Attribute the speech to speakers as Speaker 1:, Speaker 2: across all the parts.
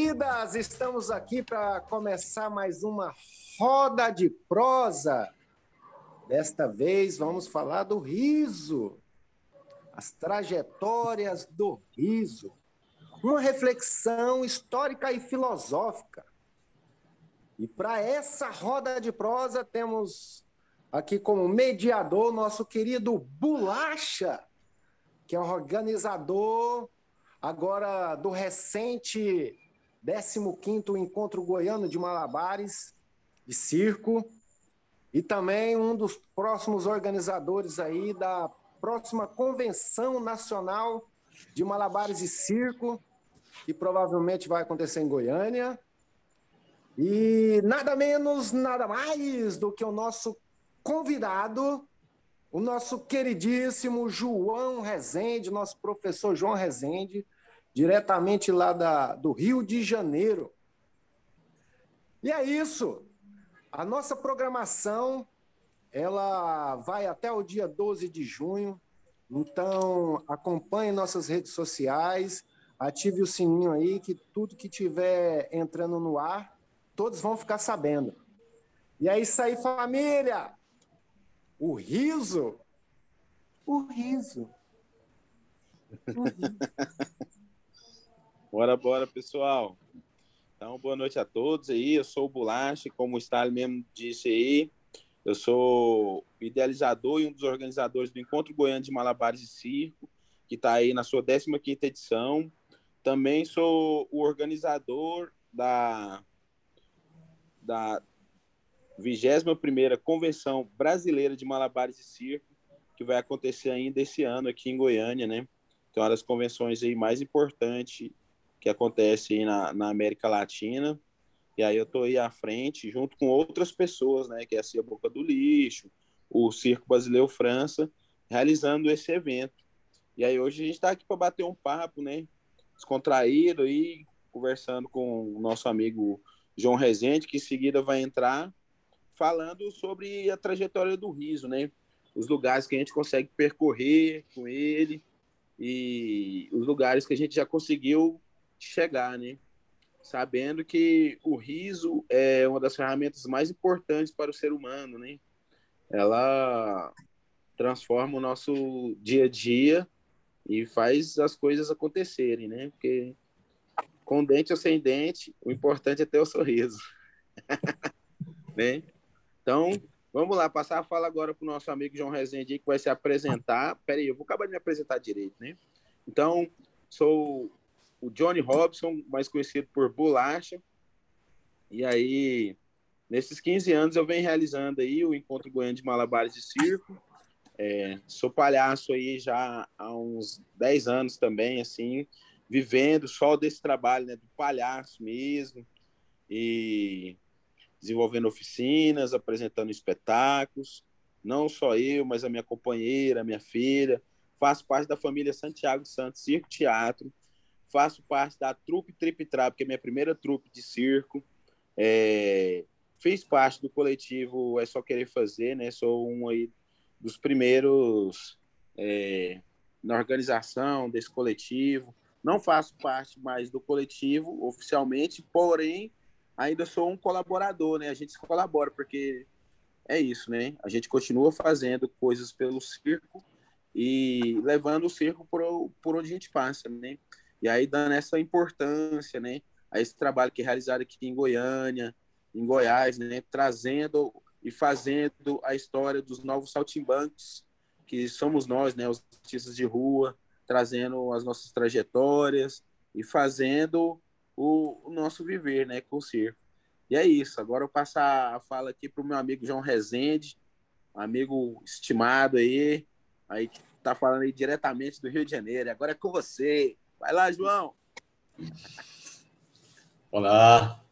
Speaker 1: queridas, estamos aqui para começar mais uma roda de prosa. Desta vez vamos falar do riso, as trajetórias do riso, uma reflexão histórica e filosófica. E para essa roda de prosa temos aqui como mediador nosso querido Bolacha, que é o organizador agora do recente 15º Encontro Goiano de Malabares de Circo e também um dos próximos organizadores aí da próxima Convenção Nacional de Malabares e Circo, que provavelmente vai acontecer em Goiânia. E nada menos, nada mais do que o nosso convidado, o nosso queridíssimo João Rezende, nosso professor João Rezende, diretamente lá do Rio de Janeiro. E é isso. A nossa programação, ela vai até o dia 12 de junho. Então, acompanhe nossas redes sociais, ative o sininho aí, que tudo que tiver entrando no ar, todos vão ficar sabendo. E é isso aí, família! O riso. O riso.
Speaker 2: Bora, pessoal. Então, boa noite a todos aí. Eu sou o Bolacha, como o Stalin mesmo disse aí. Eu sou idealizador e um dos organizadores do Encontro Goiano de Malabares e Circo, que está aí na sua 15ª edição. Também sou o organizador da 21ª Convenção Brasileira de Malabares e Circo, que vai acontecer ainda esse ano aqui em Goiânia, né? Então, uma das convenções aí mais importantes que acontece aí na América Latina. E aí eu estou aí à frente, junto com outras pessoas, né? Que é a Cia Boca do Lixo, o Circo Brasileiro França, realizando esse evento. E aí hoje a gente está aqui para bater um papo, né? Descontraído aí, conversando com o nosso amigo João Rezende, que em seguida vai entrar falando sobre a trajetória do riso, né? Os lugares que a gente consegue percorrer com ele e os lugares que a gente já conseguiu chegar, né? Sabendo que o riso é uma das ferramentas mais importantes para o ser humano, né? Ela transforma o nosso dia a dia e faz as coisas acontecerem, né? Porque com dente ou sem dente, o importante é ter o sorriso, né? Então, vamos lá, passar a fala agora para o nosso amigo João Rezende, que vai se apresentar. Peraí, eu vou acabar de me apresentar direito, né? Então, sou o Johnny Robson, mais conhecido por Bolacha. E aí, nesses 15 anos, eu venho realizando aí o Encontro Goiano de Malabares e Circo. Sou palhaço aí já há uns 10 anos também, assim, vivendo só desse trabalho, né, do palhaço mesmo. E desenvolvendo oficinas, apresentando espetáculos. Não só eu, mas a minha companheira, a minha filha. Faço parte da família Santiago Santos Circo Teatro. Faço parte da trupe Trip Trap, que é a minha primeira trupe de circo. Fiz parte do coletivo É Só Querer Fazer, né? Sou um aí dos primeiros na organização desse coletivo. Não faço parte mais do coletivo oficialmente, porém ainda sou um colaborador, né? A gente se colabora, porque é isso, né? A gente continua fazendo coisas pelo circo e levando o circo por onde a gente passa, né? E aí dando essa importância, né? A esse trabalho que é realizado aqui em Goiânia, em Goiás, né? Trazendo e fazendo a história dos novos saltimbancos, que somos nós, né? Os artistas de rua, trazendo as nossas trajetórias e fazendo o nosso viver, né, com o circo. E é isso. Agora eu passo a fala aqui para o meu amigo João Rezende, um amigo estimado aí que está falando aí diretamente do Rio de Janeiro. Agora é com você. Vai lá, João.
Speaker 3: Olá.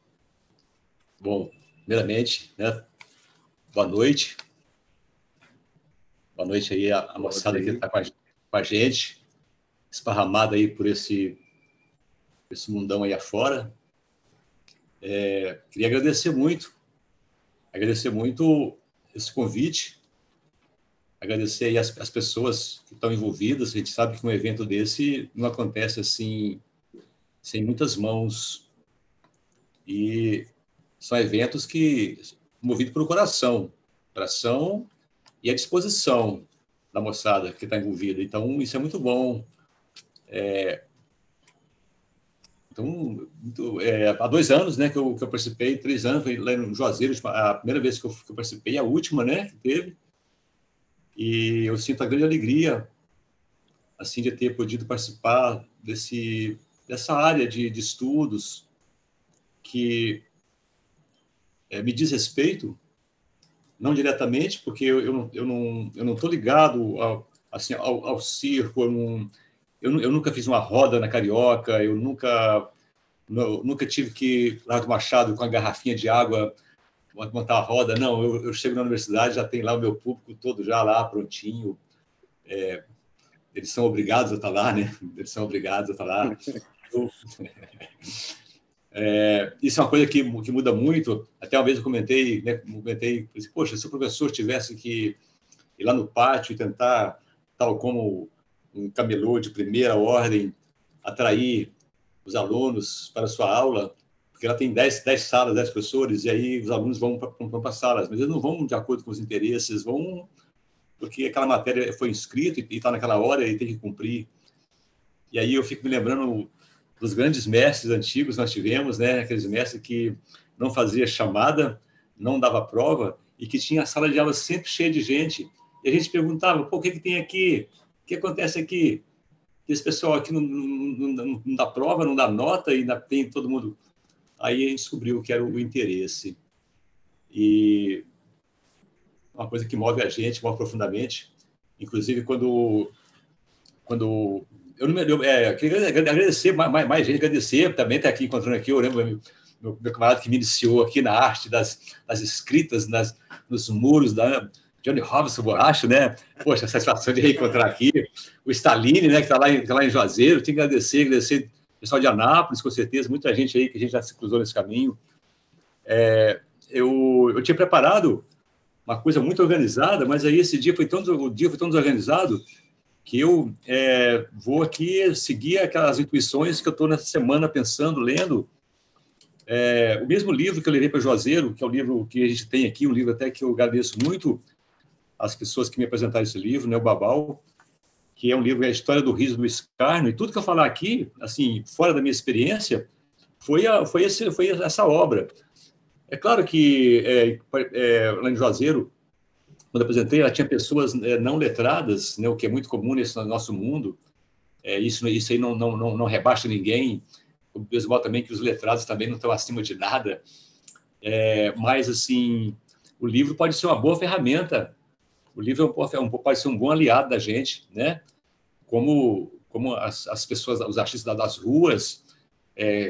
Speaker 3: Bom, primeiramente, né, boa noite. Boa noite aí a moçada que está com a gente, esparramada aí por esse mundão aí afora. Queria agradecer muito esse convite, agradecer aí as pessoas que estão envolvidas. A gente sabe que um evento desse não acontece assim, sem muitas mãos E são eventos que movidos pelo coração e a disposição da moçada que está envolvida. Então, isso é muito bom. Há 2 anos, né, que eu participei, 3 anos, foi lá no Juazeiro, a primeira vez que eu participei, a última, né, que teve. E eu sinto a grande alegria, assim, de ter podido participar dessa área de estudos que me diz respeito, não diretamente, porque eu não estou ligado ao circo, eu nunca fiz uma roda na Carioca, eu nunca tive que lá do Machado com a garrafinha de água montar a roda, não, eu chego na universidade, já tem lá o meu público todo já lá prontinho, eles são obrigados a estar lá, né? Eles são obrigados a estar lá. Isso é uma coisa que muda muito. Até uma vez eu comentei, poxa, se o professor tivesse que ir lá no pátio e tentar, tal como um camelô de primeira ordem, atrair os alunos para a sua aula, porque ela tem 10 salas, 10 professores, e aí os alunos vão para as salas, mas eles não vão de acordo com os interesses, vão porque aquela matéria foi inscrita e está naquela hora e tem que cumprir. E aí eu fico me lembrando dos grandes mestres antigos que nós tivemos, né? Aqueles mestres que não fazia chamada, não dava prova e que tinha a sala de aula sempre cheia de gente. E a gente perguntava, pô, o que tem aqui? O que acontece aqui? Esse pessoal aqui não dá prova, não dá nota e ainda tem todo mundo. Aí a gente descobriu que era o interesse. E uma coisa que move a gente, move profundamente. Inclusive, quando eu não queria agradecer mais gente, agradecer também estar aqui encontrando aqui. Eu lembro meu camarada que me iniciou aqui na arte das escritas nos muros da Johnny Robinson Borracho, né? Poxa, a satisfação de reencontrar aqui. O Stalini, né, que está lá em Juazeiro. Tenho que agradecer o pessoal de Anápolis, com certeza, muita gente aí que a gente já se cruzou nesse caminho. Eu tinha preparado uma coisa muito organizada, mas aí esse dia foi tão desorganizado que eu vou aqui seguir aquelas intuições que eu estou nessa semana pensando, lendo. O mesmo livro que eu levei para Juazeiro, que é o livro que a gente tem aqui, um livro até que eu agradeço muito às pessoas que me apresentaram esse livro, né, o Babal, que é um livro, é a história do riso do escárnio, e tudo que eu falar aqui, assim, fora da minha experiência, foi essa obra. É claro que lá em Juazeiro, quando eu apresentei, ela tinha pessoas não letradas, né, o que é muito comum nesse nosso mundo. Isso aí não rebaixa ninguém. O mesmo também que os letrados também não estão acima de nada. Mas, assim, o livro pode ser uma boa ferramenta. O livro pode ser um bom aliado da gente, né? Como as pessoas, os artistas das ruas,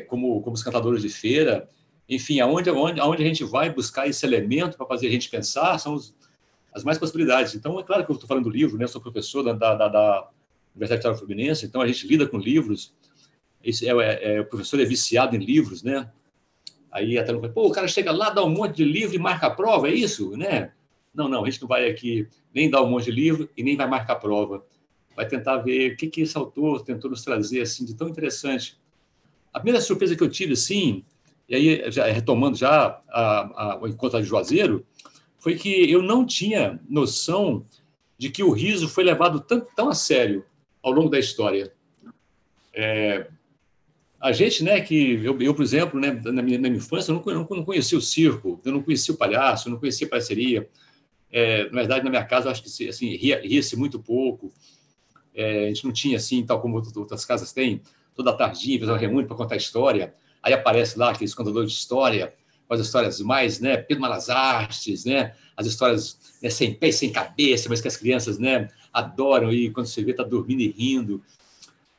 Speaker 3: como os cantadores de feira. Enfim, aonde a gente vai buscar esse elemento para fazer a gente pensar são as mais possibilidades. Então, é claro que eu estou falando do livro, né? Eu sou professor da Universidade Federal Fluminense, então a gente lida com livros. O professor é viciado em livros, né? Aí até não fala, pô, o cara chega lá, dá um monte de livro e marca a prova, é isso, né? Não, a gente não vai aqui nem dar um monte de livro e nem vai marcar a prova. Vai tentar ver o que esse autor tentou nos trazer assim de tão interessante. A primeira surpresa que eu tive, assim, e aí já retomando já o encontro de Juazeiro, foi que eu não tinha noção de que o riso foi levado tão a sério ao longo da história. A gente, né, que eu por exemplo, né, na minha infância, eu não conhecia o circo, eu não conhecia o palhaço, eu não conhecia a palhaçaria. Na verdade, na minha casa, eu acho que assim, ria-se muito pouco. A gente não tinha, assim, tal como outras casas têm, toda tardinha, o pessoal reúne para contar história. Aí aparece lá aqueles contadores de história, com as histórias mais, né, Pedro Malas Artes, né, as histórias, né, sem pé e sem cabeça, mas que as crianças, né, adoram, e quando você vê, está dormindo e rindo.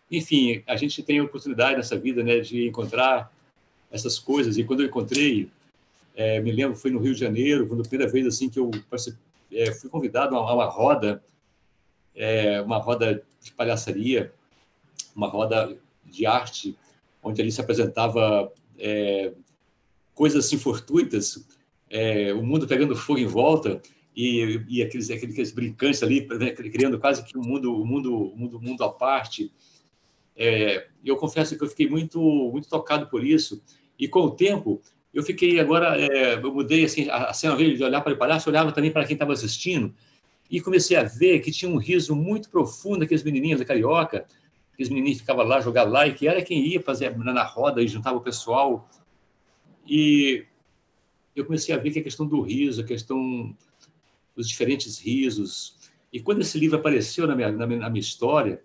Speaker 3: Enfim, a gente tem a oportunidade nessa vida, né, de encontrar essas coisas. E quando eu encontrei, me lembro, foi no Rio de Janeiro, quando a primeira vez assim que eu fui convidado a uma roda de palhaçaria, uma roda de arte, onde ali se apresentava coisas assim fortuitas, o mundo pegando fogo em volta e aqueles brincantes ali, criando quase que um mundo à parte. Eu confesso que eu fiquei muito, muito tocado por isso. E com o tempo, eu fiquei agora, eu mudei assim, a cena, ao invés de olhar para o palhaço, eu olhava também para quem estava assistindo e comecei a ver que tinha um riso muito profundo aqueles menininhos da Carioca, aqueles menininhos que ficavam lá, jogar lá, e que era quem ia fazer na roda e juntava o pessoal. E eu comecei a ver que a questão do riso, a questão dos diferentes risos. E quando esse livro apareceu na minha história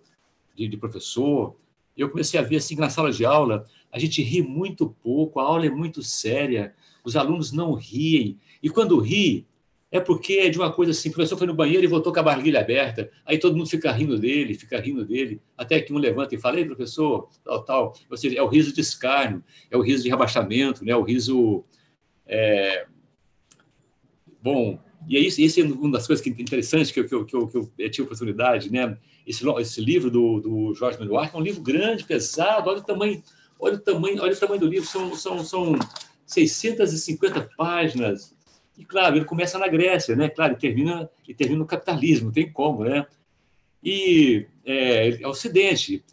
Speaker 3: de professor, eu comecei a ver assim, que na sala de aula a gente ri muito pouco, a aula é muito séria, os alunos não riem. E quando ri, é porque é de uma coisa assim, o professor foi no banheiro e voltou com a barriguilha aberta, aí todo mundo fica rindo dele, até que um levanta e fala, ei, professor, tal, tal. Ou seja, é o riso de escárnio, é o riso de rebaixamento, né? O riso... Bom, e é isso é uma das coisas interessantes que eu tive oportunidade, né? Esse livro do Jorge Minuart é um livro grande, pesado, olha o tamanho do livro, são 650 páginas. E, claro, ele começa na Grécia, né? Claro, e termina no capitalismo, não tem como, né? E é Ocidente.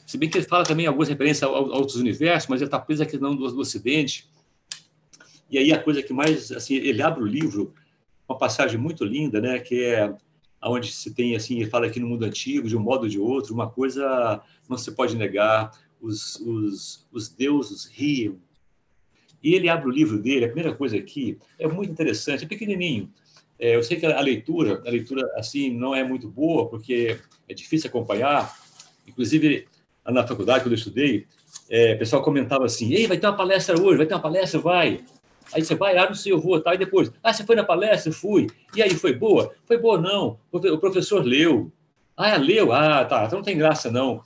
Speaker 3: Se bem que ele fala também algumas referências a outros universos, mas ele está preso aqui não do Ocidente. E aí a coisa que mais, assim, ele abre o livro, uma passagem muito linda, né? Que é onde se tem, assim, ele fala aqui no mundo antigo, de um modo ou de outro, uma coisa não se pode negar, os deuses riam. E ele abre o livro dele, a primeira coisa aqui, é muito interessante, é pequenininho. Eu sei que a leitura, assim, não é muito boa, porque é difícil acompanhar. Inclusive, na faculdade, quando eu estudei, o pessoal comentava assim, ei, vai ter uma palestra hoje, vai. Aí você vai, não sei, eu vou, tá? E depois, você foi na palestra? Fui. E aí, foi boa? Foi boa, não. O professor leu. Leu? Tá, então não tem graça, não.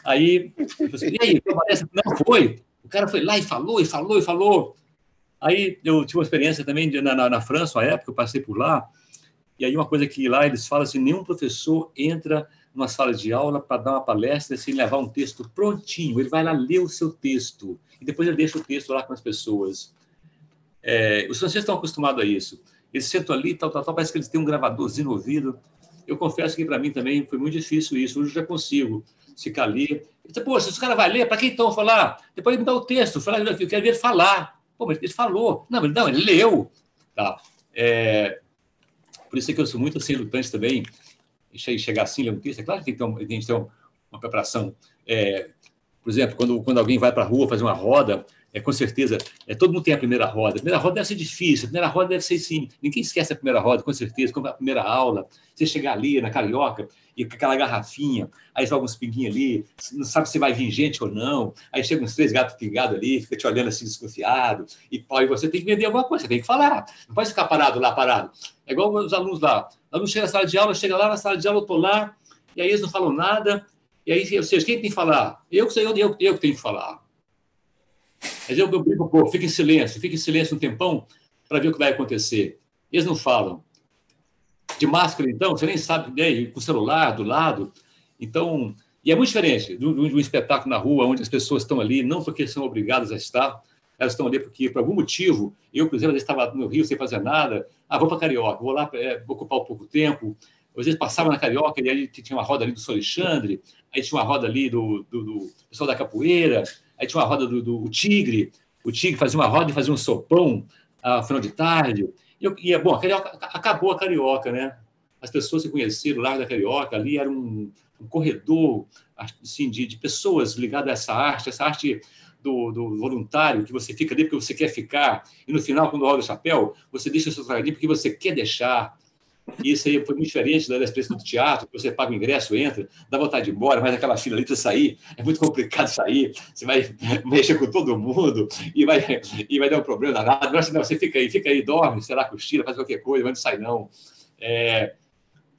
Speaker 3: Aí, e aí, a palestra? Não, foi. O cara foi lá e falou. Aí eu tive uma experiência também na França, na época, eu passei por lá, e aí uma coisa que lá eles falam assim, nenhum professor entra numa sala de aula para dar uma palestra sem levar um texto prontinho, ele vai lá ler o seu texto, e depois ele deixa o texto lá com as pessoas. Os franceses estão acostumados a isso. Eles sentam ali, tal, parece que eles têm um gravadorzinho no ouvido. Eu confesso que para mim também foi muito difícil isso, hoje eu já consigo ficar ali. Poxa, se os caras vão ler, para quem então falar? Depois ele me dá o texto, fala, eu quero ver ele falar. Pô, mas ele falou. Não, ele leu. Tá. Por isso é que eu sou muito assim, lutante também, em chegar assim, ler um texto. É claro que tem que ter uma preparação. Por exemplo, quando alguém vai para a rua fazer uma roda, com certeza, todo mundo tem a primeira roda. A primeira roda deve ser difícil, a primeira roda deve ser sim. Ninguém esquece a primeira roda, com certeza, como a primeira aula. Você chegar ali na Carioca e com aquela garrafinha, aí joga uns pinguinhos ali, não sabe se vai vir gente ou não, aí chegam uns 3 gatos pingados ali, fica te olhando assim desconfiado, e você tem que vender alguma coisa, você tem que falar, não pode ficar parado. É igual os alunos lá. O aluno chega na sala de aula, na sala de aula, eu estou lá, e aí eles não falam nada, e aí, ou seja, quem tem que falar? Eu que tenho que falar. Mas eu brinco, fica em silêncio um tempão para ver o que vai acontecer. Eles não falam. De máscara, então, você nem sabe, né? Com o celular do lado. Então, e é muito diferente de um espetáculo na rua, onde as pessoas estão ali, não porque são obrigadas a estar, elas estão ali porque, por algum motivo, eu, por exemplo, estava no Rio sem fazer nada, vou para Carioca, vou lá, vou ocupar um pouco tempo. Às vezes passava na Carioca e aí tinha uma roda ali do São Alexandre, aí tinha uma roda ali do pessoal da capoeira, aí tinha uma roda do Tigre, o Tigre fazia uma roda e fazia um sopão ao final de tarde. Bom, a Carioca, acabou a Carioca, né? As pessoas se conheceram lá da Carioca, ali era um corredor assim, de pessoas ligadas a essa arte do voluntário, que você fica ali porque você quer ficar, e no final, quando roda o chapéu, você deixa o seu trabalho ali porque você quer deixar. E isso aí foi muito diferente da experiência do teatro, que você paga o ingresso, entra, dá vontade de ir embora, mas aquela fila ali para sair, é muito complicado sair, você vai mexer com todo mundo e vai dar um problema danado. Não, você fica aí, dorme, sei lá, cochila, faz qualquer coisa, mas não sai não.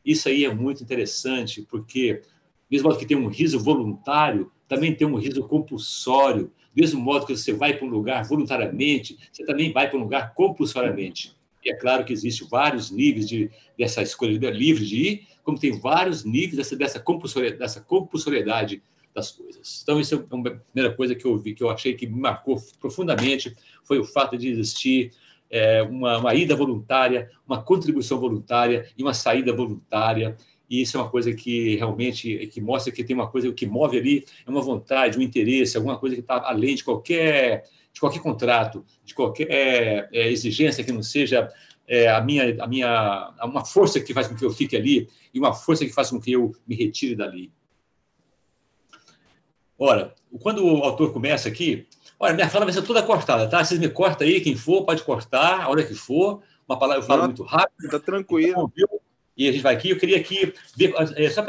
Speaker 3: Isso aí é muito interessante, porque, mesmo modo que tem um riso voluntário, também tem um riso compulsório. Do mesmo modo que você vai para um lugar voluntariamente, você também vai para um lugar compulsoriamente. E é claro que existem vários níveis dessa escolha livre de ir, como tem vários níveis dessa compulsoriedade das coisas. Então, isso é uma primeira coisa que eu vi, que eu achei que me marcou profundamente, foi o fato de existir uma ida voluntária, uma contribuição voluntária e uma saída voluntária. E isso é uma coisa que realmente que mostra que tem uma coisa que move ali, é uma vontade, um interesse, alguma coisa que está além de qualquer de qualquer contrato, de qualquer exigência que não seja uma força que faz com que eu fique ali e uma força que faz com que eu me retire dali. Ora, quando o autor começa aqui, olha, minha fala vai ser toda cortada, tá? Vocês me cortam aí, quem for, pode cortar, a hora que for. Uma palavra eu falo muito rápido.
Speaker 2: Tá tranquilo.
Speaker 3: Então, e a gente vai aqui. Eu queria aqui ver,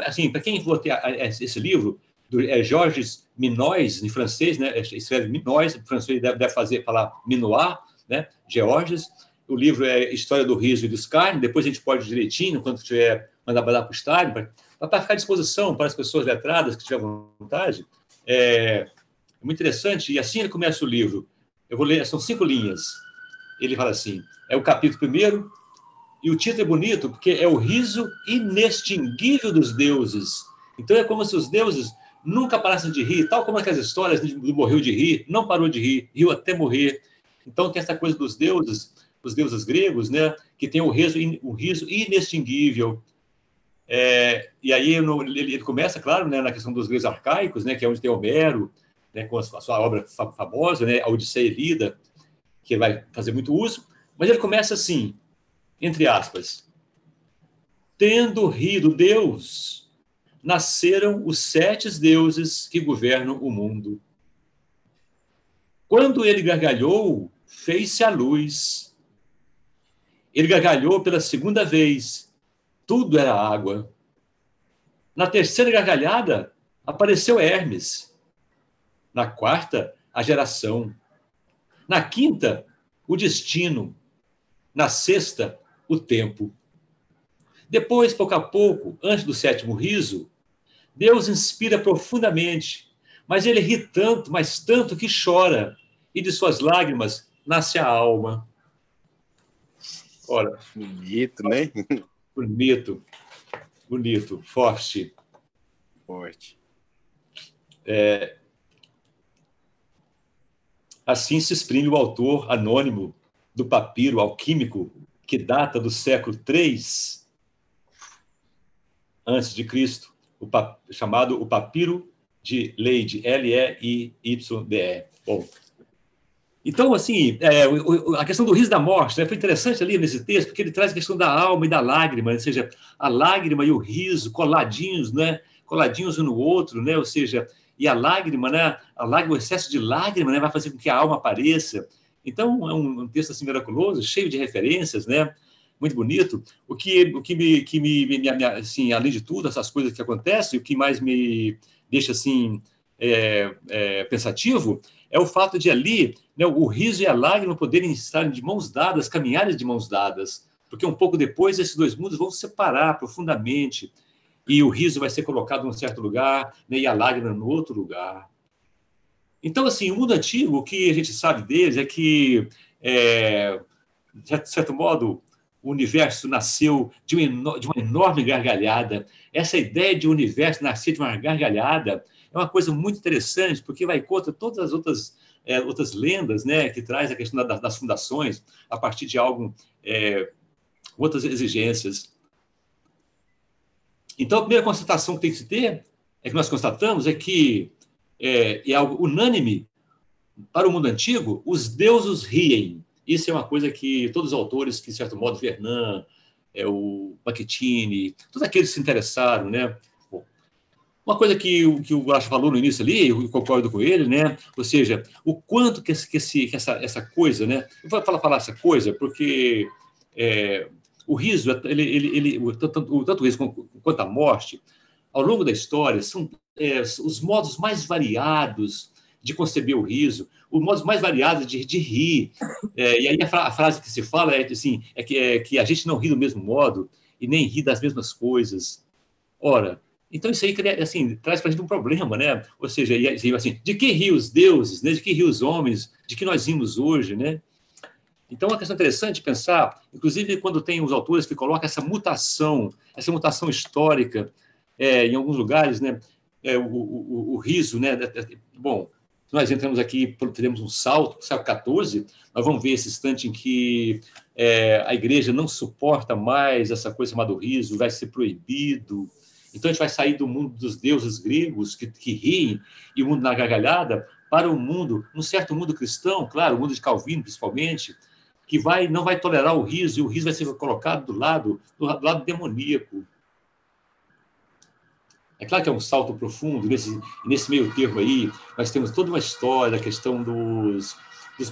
Speaker 3: assim, para quem for ter esse livro, do Georges Minois, em francês, né? Escreve Minois, em francês deve falar Minois, né? Georges. O livro é História do Riso e do Escárnio. Depois a gente pode direitinho, quando tiver, mandar para o estádio, para ficar à disposição para as pessoas letradas que tiverem vontade. É muito interessante. E assim ele começa o livro. Eu vou ler, são 5 linhas. Ele fala assim, é o capítulo 1º, e o título é bonito, porque é o riso inextinguível dos deuses. Então é como se os deuses nunca parassem de rir, tal como aquelas histórias de morreu de rir, não parou de rir, riu até morrer. Então tem essa coisa dos deuses, os deuses gregos, né, que tem o riso inextinguível. E aí ele começa, claro, né, na questão dos gregos arcaicos, né, que é onde tem Homero, né, com a sua obra famosa, né, a Odisseia e Ilíada, que ele vai fazer muito uso, mas ele começa assim, entre aspas, tendo rido Deus, nasceram os 7 deuses que governam o mundo. Quando ele gargalhou, fez-se a luz. Ele gargalhou pela 2ª vez, tudo era água. Na 3ª gargalhada, apareceu Hermes. Na 4ª, a geração. Na 5ª, o destino. Na 6ª, o tempo. Depois, pouco a pouco, antes do 7º riso, Deus inspira profundamente, mas ele ri tanto, mas tanto que chora, e de suas lágrimas nasce a alma. Ora,
Speaker 2: bonito, né?
Speaker 3: Bonito, bonito, forte.
Speaker 2: Forte.
Speaker 3: Assim se exprime o autor anônimo do papiro alquímico que data do século III a.C., chamado o Papiro de Leyde, L-E-I-Y-D-E. Bom, então, assim, a questão do riso da morte, né, foi interessante ali nesse texto, porque ele traz a questão da alma e da lágrima, ou seja, a lágrima e o riso coladinhos, né, coladinhos um no outro, né, ou seja, e a lágrima, né, o excesso de lágrima, né, vai fazer com que a alma apareça. Então, é um texto assim miraculoso, cheio de referências, né, muito bonito. O que assim, além de tudo, essas coisas que acontecem, o que mais me deixa assim pensativo é o fato de ali, né, o riso e a lágrima poderem estar de mãos dadas, caminharem de mãos dadas, porque um pouco depois esses 2 mundos vão se separar profundamente e o riso vai ser colocado em um certo lugar, né, e a lágrima no outro lugar. Então, assim, o mundo antigo, o que a gente sabe deles é que, de certo modo, o universo nasceu de uma enorme gargalhada. Essa ideia de o universo nascer de uma gargalhada é uma coisa muito interessante, porque vai contra todas as outras lendas, né, que traz a questão das fundações a partir de outras exigências. Então, a primeira constatação que tem que se ter, que nós constatamos, é que é algo unânime para o mundo antigo, os deuses riem. Isso é uma coisa que todos os autores, que de certo modo, Vernon, o Bakhtin, todos aqueles que se interessaram, né? Bom, uma coisa que o Guaxa falou no início ali, eu concordo com ele, né? Ou seja, o quanto que essa coisa, né? Eu vou falar essa coisa porque o riso, tanto o riso quanto a morte, ao longo da história, são os modos mais variados de conceber o riso, os modos mais variados de rir. E aí a frase que se fala assim, que a gente não ri do mesmo modo e nem ri das mesmas coisas. Ora, então isso aí assim, traz para a gente um problema, né? Ou seja, assim, de que ri os deuses, né? De que ri os homens, de que nós rimos hoje, né? Então, é uma questão interessante pensar, inclusive quando tem os autores que colocam essa mutação histórica em alguns lugares, né? O riso, né? Bom, nós entramos aqui, teremos um salto, século XIV, nós vamos ver esse instante em que a igreja não suporta mais essa coisa chamada riso, vai ser proibido. Então, a gente vai sair do mundo dos deuses gregos que riem e o mundo na gargalhada para um mundo, um certo mundo cristão, claro, o mundo de Calvino, principalmente, que não vai tolerar o riso, e o riso vai ser colocado do lado demoníaco. É claro que é um salto profundo, nesse meio termo aí, nós temos toda uma história, a questão dos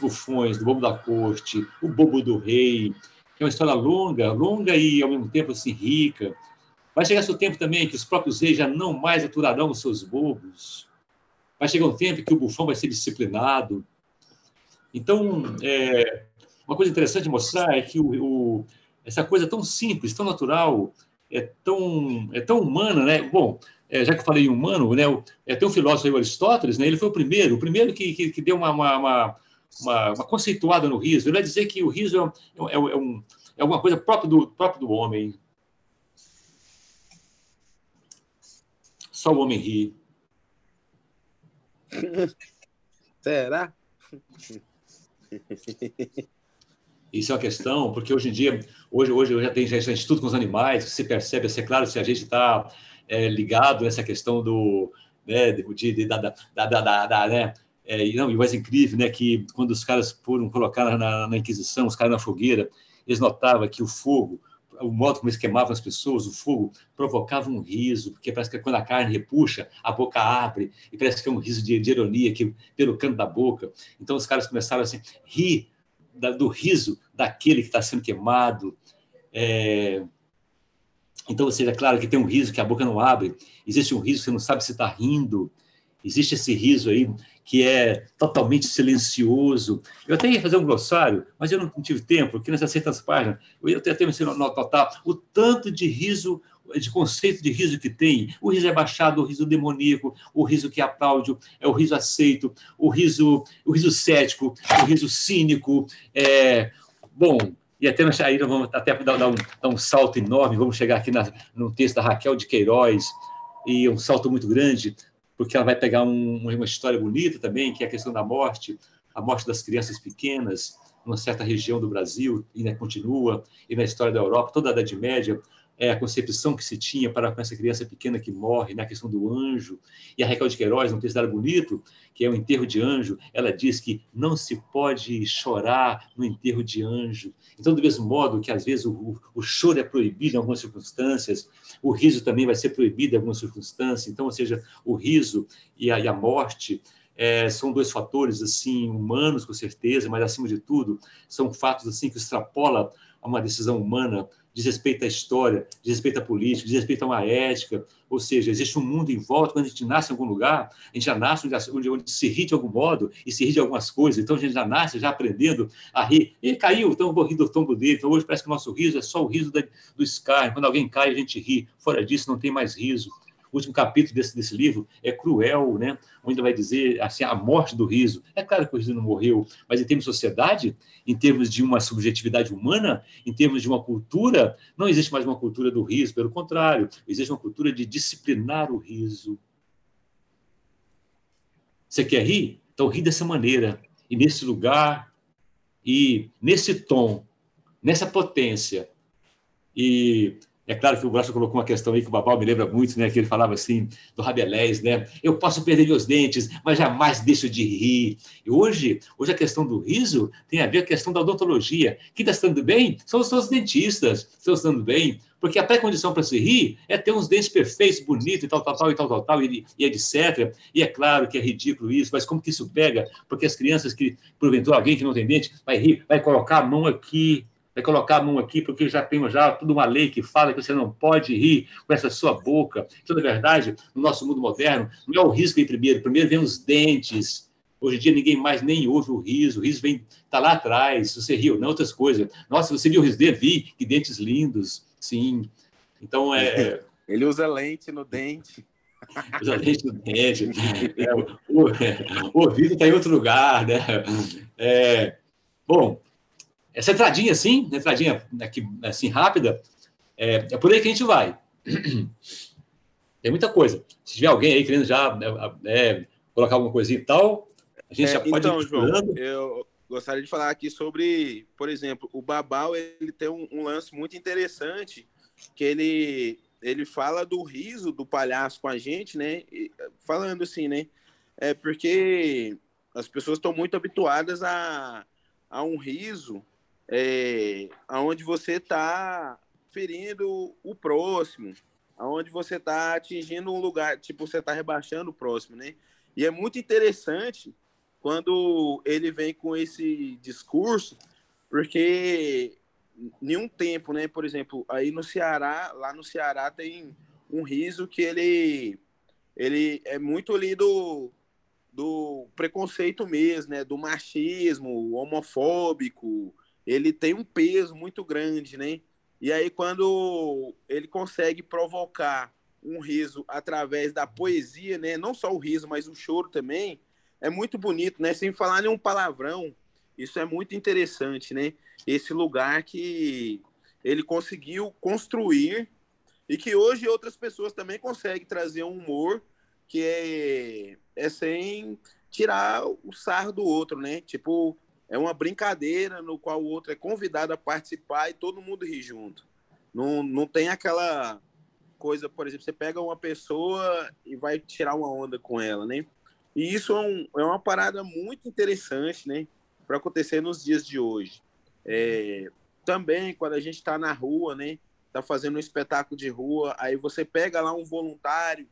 Speaker 3: bufões, do bobo da corte, o bobo do rei, que é uma história longa e, ao mesmo tempo, assim, rica. Vai chegar seu tempo também que os próprios reis já não mais aturarão os seus bobos. Vai chegar um tempo que o bufão vai ser disciplinado. Então, uma coisa interessante de mostrar é que essa coisa tão simples, tão natural, é tão humana, né? Bom, já que eu falei em humano, né? Tem um filósofo aí, o Aristóteles, né? Ele foi o primeiro que deu uma conceituada no riso. Ele vai dizer que o riso é alguma coisa própria do homem. Só o homem ri.
Speaker 2: Será?
Speaker 3: Isso é uma questão, porque hoje em dia, hoje eu já tenho estudo com os animais, você percebe, é claro, se a gente está ligado nessa questão né, né, e o mais incrível, né, que quando os caras foram colocar na Inquisição, os caras na fogueira, eles notavam que o fogo, o modo como eles queimavam as pessoas, o fogo provocava um riso, porque parece que quando a carne repuxa, a boca abre, e parece que é um riso de ironia que, pelo canto da boca. Então os caras começaram assim, a rir do riso daquele que está sendo queimado. Então, ou seja, é claro que tem um riso que a boca não abre, existe um riso que você não sabe se está rindo, existe esse riso aí que é totalmente silencioso. Eu até ia fazer um glossário, mas eu não tive tempo, porque nessas 600 páginas, eu até tenho que notar o tanto de riso, de conceito de riso que tem. O riso é baixado, o riso demoníaco, o riso que aplaude, o riso aceito, o riso cético, o riso cínico. Bom, e até aí nós vamos até dar um salto enorme, vamos chegar aqui no texto da Raquel de Queiroz, e um salto muito grande, porque ela vai pegar uma história bonita também, que é a questão da morte, a morte das crianças pequenas, numa certa região do Brasil, e ainda continua, e na história da Europa, toda a Idade Média, a concepção que se tinha para com essa criança pequena que morre, né, a questão do anjo. E a Raquel de Queiroz, num texto dela bonito, que é o enterro de anjo, ela diz que não se pode chorar no enterro de anjo. Então, do mesmo modo que, às vezes, o choro é proibido em algumas circunstâncias, o riso também vai ser proibido em algumas circunstâncias. Então, ou seja, o riso e a morte são dois fatores assim humanos, com certeza, mas, acima de tudo, são fatos assim que extrapolam a uma decisão humana, diz respeito à história, diz respeito à política, diz respeito a uma ética, ou seja, existe um mundo em volta. Quando a gente nasce em algum lugar, a gente já nasce onde se ri de algum modo e se ri de algumas coisas, então a gente já nasce já aprendendo a rir. E caiu, então eu vou rir do tombo dele. Então hoje parece que o nosso riso é só o riso do Sky. Quando alguém cai, a gente ri. Fora disso, não tem mais riso. O último capítulo desse livro é cruel, né? Onde vai dizer assim, a morte do riso. É claro que o riso não morreu, mas em termos de sociedade, em termos de uma subjetividade humana, em termos de uma cultura, não existe mais uma cultura do riso, pelo contrário, existe uma cultura de disciplinar o riso. Você quer rir? Então ri dessa maneira, e nesse lugar, e nesse tom, nessa potência. E é claro que o Braço colocou uma questão aí que o Babal me lembra muito, né? Que ele falava assim, do Rabelais, né? Eu posso perder meus dentes, mas jamais deixo de rir. E hoje a questão do riso tem a ver com a questão da odontologia. Quem está se dando bem são os dentistas, estão se dando bem, porque a pré-condição para se rir é ter uns dentes perfeitos, bonitos e tal, e etc. E é claro que é ridículo isso, mas como que isso pega? Porque as crianças que, porventura, alguém que não tem dente, vai rir, vai colocar a mão aqui, porque já tem toda uma lei que fala que você não pode rir com essa sua boca. Então, na verdade, no nosso mundo moderno, não é o riso que vem primeiro vem os dentes. Hoje em dia, ninguém mais nem ouve o riso está lá atrás, se você riu, não, outras coisas. Nossa, você viu o riso dele? Vi, que dentes lindos, sim. Então,
Speaker 2: Ele usa lente no dente.
Speaker 3: Usa lente no dente. O ouvido está em outro lugar, né? Bom, essa entradinha assim, aqui, assim, rápida, é por aí que a gente vai. Tem muita coisa. Se tiver alguém aí querendo já colocar alguma coisinha e tal, a gente já pode...
Speaker 2: Então, João, eu gostaria de falar aqui sobre, por exemplo, o Babal, ele tem um lance muito interessante, que ele ele fala do riso do palhaço com a gente, né? Falando assim, né? Porque as pessoas estão muito habituadas a um riso onde você está ferindo o próximo, aonde você está atingindo um lugar, tipo, você está rebaixando o próximo, né? E é muito interessante quando ele vem com esse discurso, porque em um tempo, né? Por exemplo, aí no Ceará, lá no Ceará tem um riso que ele é muito ali do preconceito mesmo, né? Do machismo, homofóbico. Ele tem um peso muito grande, né? E aí, quando ele consegue provocar um riso através da poesia, né? Não só o riso, mas o choro também, é muito bonito, né? Sem falar nenhum palavrão. Isso é muito interessante, né? Esse lugar que ele conseguiu construir e que hoje outras pessoas também conseguem trazer um humor que é sem tirar o sarro do outro, né? Tipo, é uma brincadeira no qual o outro é convidado a participar e todo mundo ri junto. Não tem aquela coisa, por exemplo, você pega uma pessoa e vai tirar uma onda com ela, né? E isso é uma parada muito interessante, né? Para acontecer nos dias de hoje. Também, quando a gente está na rua, né? Está fazendo um espetáculo de rua, aí você pega lá um voluntário,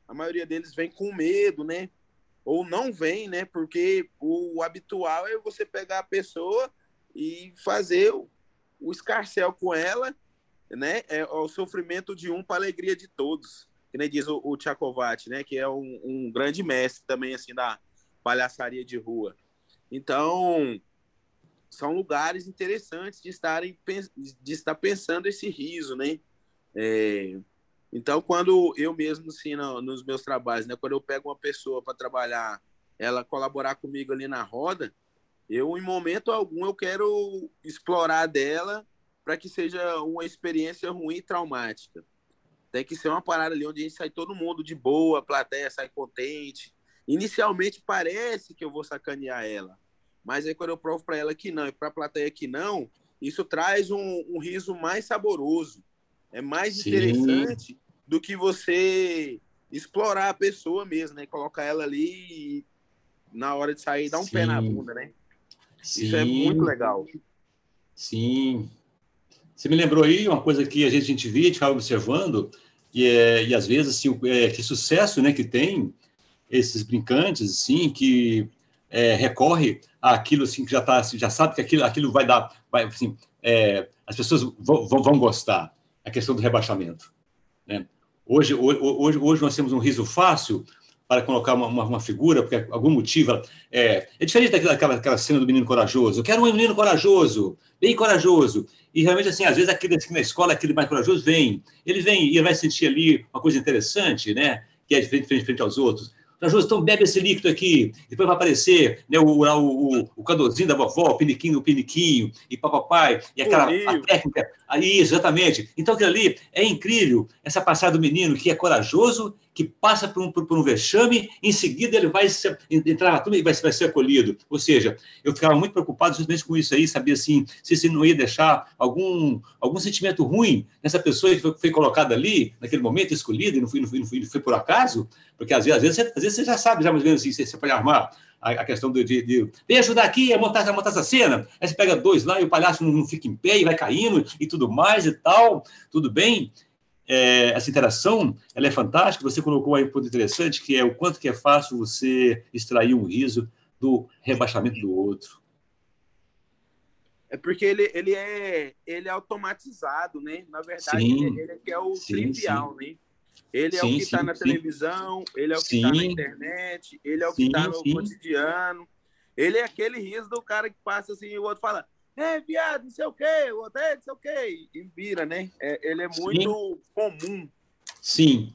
Speaker 2: a maioria deles vem com medo, né? Ou não vem, né? Porque o habitual é você pegar a pessoa e fazer o escarcéu com ela, né? É o sofrimento de um para a alegria de todos, que nem diz o Tchakovati, né? Que é um grande mestre também, assim, da palhaçaria de rua. Então, são lugares interessantes de estar pensando esse riso, né? Então, quando eu mesmo, assim, nos meus trabalhos, né? Quando eu pego uma pessoa para trabalhar, ela colaborar comigo ali na roda, em momento algum, eu quero explorar dela para que seja uma experiência ruim e traumática. Tem que ser uma parada ali onde a gente sai todo mundo de boa, a plateia sai contente. Inicialmente parece que eu vou sacanear ela, mas aí quando eu provo para ela que não, e para a plateia que não, isso traz um riso mais saboroso. É mais interessante do que você explorar a pessoa mesmo, né? Colocar ela ali e na hora de sair dar um pé na bunda, né? Isso é muito legal.
Speaker 3: Sim. Você me lembrou aí uma coisa que a gente via, a gente ficava observando, e às vezes assim, que sucesso, né, que tem esses brincantes, assim, que recorre àquilo assim, que já sabe que aquilo vai dar, assim, as pessoas vão gostar. A questão do rebaixamento, né? Hoje nós temos um riso fácil para colocar uma figura, porque algum motivo é diferente daquela cena do menino corajoso. Eu quero um menino corajoso, bem corajoso. E realmente, assim, às vezes, aquele na escola, aquele mais corajoso ele vem e ele vai sentir ali uma coisa interessante, né? Que é diferente frente aos outros. Corajoso, então bebe esse líquido aqui, depois vai aparecer, né, o cadorzinho da vovó, o piniquinho, e papai, e a técnica. Aí, exatamente. Então, aquilo ali é incrível, essa passada do menino que é corajoso, que passa por um vexame, em seguida ele vai entrar na turma e vai ser acolhido. Ou seja, eu ficava muito preocupado justamente com isso aí, sabia assim, se não ia deixar algum sentimento ruim nessa pessoa que foi colocada ali, naquele momento, escolhida, e não foi por acaso, porque às vezes você já sabe, já mais ou menos assim, você pode armar a questão de vem ajudar aqui a montar essa cena, aí você pega dois lá e o palhaço não fica em pé e vai caindo e tudo mais e tal, tudo bem. Essa interação, ela é fantástica. Você colocou aí um ponto interessante, que é o quanto que é fácil você extrair um riso do rebaixamento do outro.
Speaker 2: É porque ele é automatizado, né? Na verdade, ele é o trivial, né? Ele é o que está na televisão, ele é o que está na internet, ele é o que está no cotidiano. Ele é aquele riso do cara que passa assim e o outro fala viado, não sei o quê, o outro não sei o quê, e vira, né? Ele é muito comum.
Speaker 3: Sim.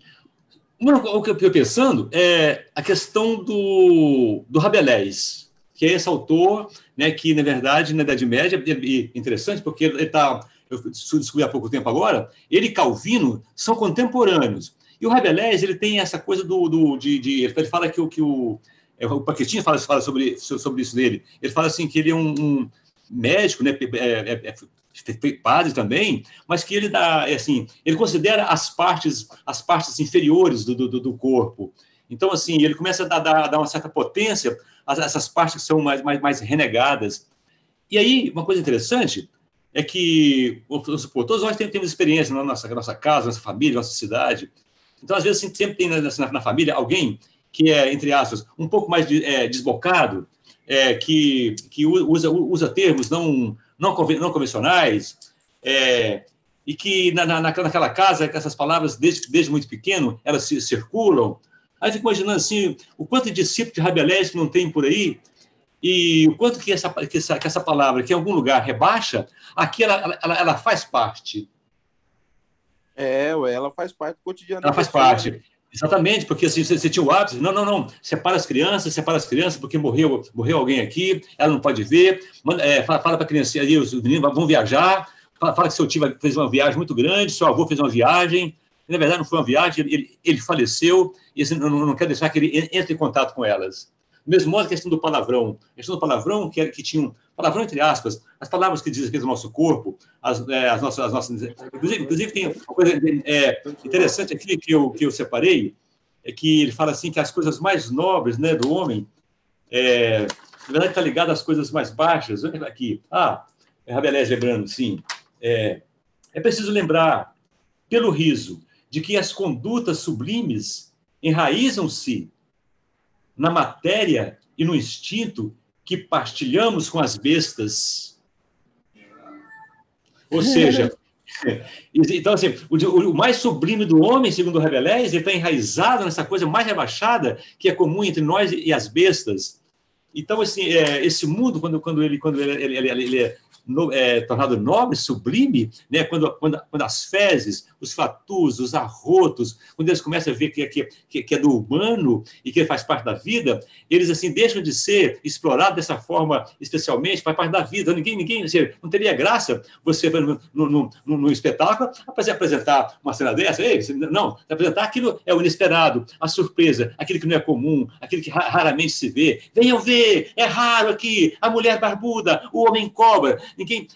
Speaker 3: O que eu estou pensando é a questão do Rabelais, que é esse autor, né, que, na verdade, na Idade Média, é interessante, porque eu descobri há pouco tempo agora, ele e Calvino são contemporâneos. E o Rabelais, ele tem essa coisa ele fala que o Paquetinha fala sobre isso dele. Ele fala assim que ele é um médico, né, padre também, mas que ele dá, assim, ele considera as partes inferiores do corpo. Então, assim, ele começa a dar uma certa potência a essas partes que são mais renegadas. E aí, uma coisa interessante é que, vamos supor, todos nós temos experiência na nossa casa, nossa família, nossa cidade. Então, às vezes, sempre tem na família alguém que é, entre aspas, um pouco mais desbocado, que usa termos não convencionais, e que naquela casa, essas palavras, desde muito pequeno, elas se circulam. Aí fico imaginando assim, o quanto de discípulo de Rabelais que não tem por aí, e o quanto que essa palavra, que em algum lugar rebaixa, aqui ela faz parte.
Speaker 2: Ela faz parte do cotidiano
Speaker 3: Ela
Speaker 2: da
Speaker 3: faz
Speaker 2: pessoa.
Speaker 3: parte. Exatamente, porque assim, você tinha o hábito, não, separa as crianças, porque morreu alguém aqui, ela não pode ver, fala para a criança ali, os meninos vão viajar, fala que seu tio fez uma viagem muito grande, seu avô fez uma viagem, e, na verdade não foi uma viagem, ele faleceu, e assim, não quer deixar que ele entre em contato com elas. Do mesmo modo, a questão do palavrão, que tinha palavrão entre aspas, as palavras que dizem aqui do nosso corpo, as nossas inclusive tem uma coisa interessante aqui que eu separei, é que ele fala assim que as coisas mais nobres, né, do homem, na verdade está ligado às coisas mais baixas. Olha aqui, Rabelais lembrando, sim, é preciso lembrar, pelo riso, de que as condutas sublimes enraizam-se na matéria e no instinto que partilhamos com as bestas. Ou seja, então, assim, o mais sublime do homem, segundo o Rabelais, ele está enraizado nessa coisa mais rebaixada que é comum entre nós e as bestas. Então, assim, esse mundo, quando ele é tornado nobre, sublime, né? quando as fezes, os fatus, os arrotos, quando eles começam a ver que é do humano e que faz parte da vida, eles assim deixam de ser explorados dessa forma, especialmente, faz parte da vida. Ninguém assim, não teria graça você no espetáculo apresentar uma cena dessa. Não, apresentar aquilo é o inesperado, a surpresa, aquilo que não é comum, aquilo que raramente se vê. Venham ver, é raro aqui, a mulher barbuda, o homem cobra.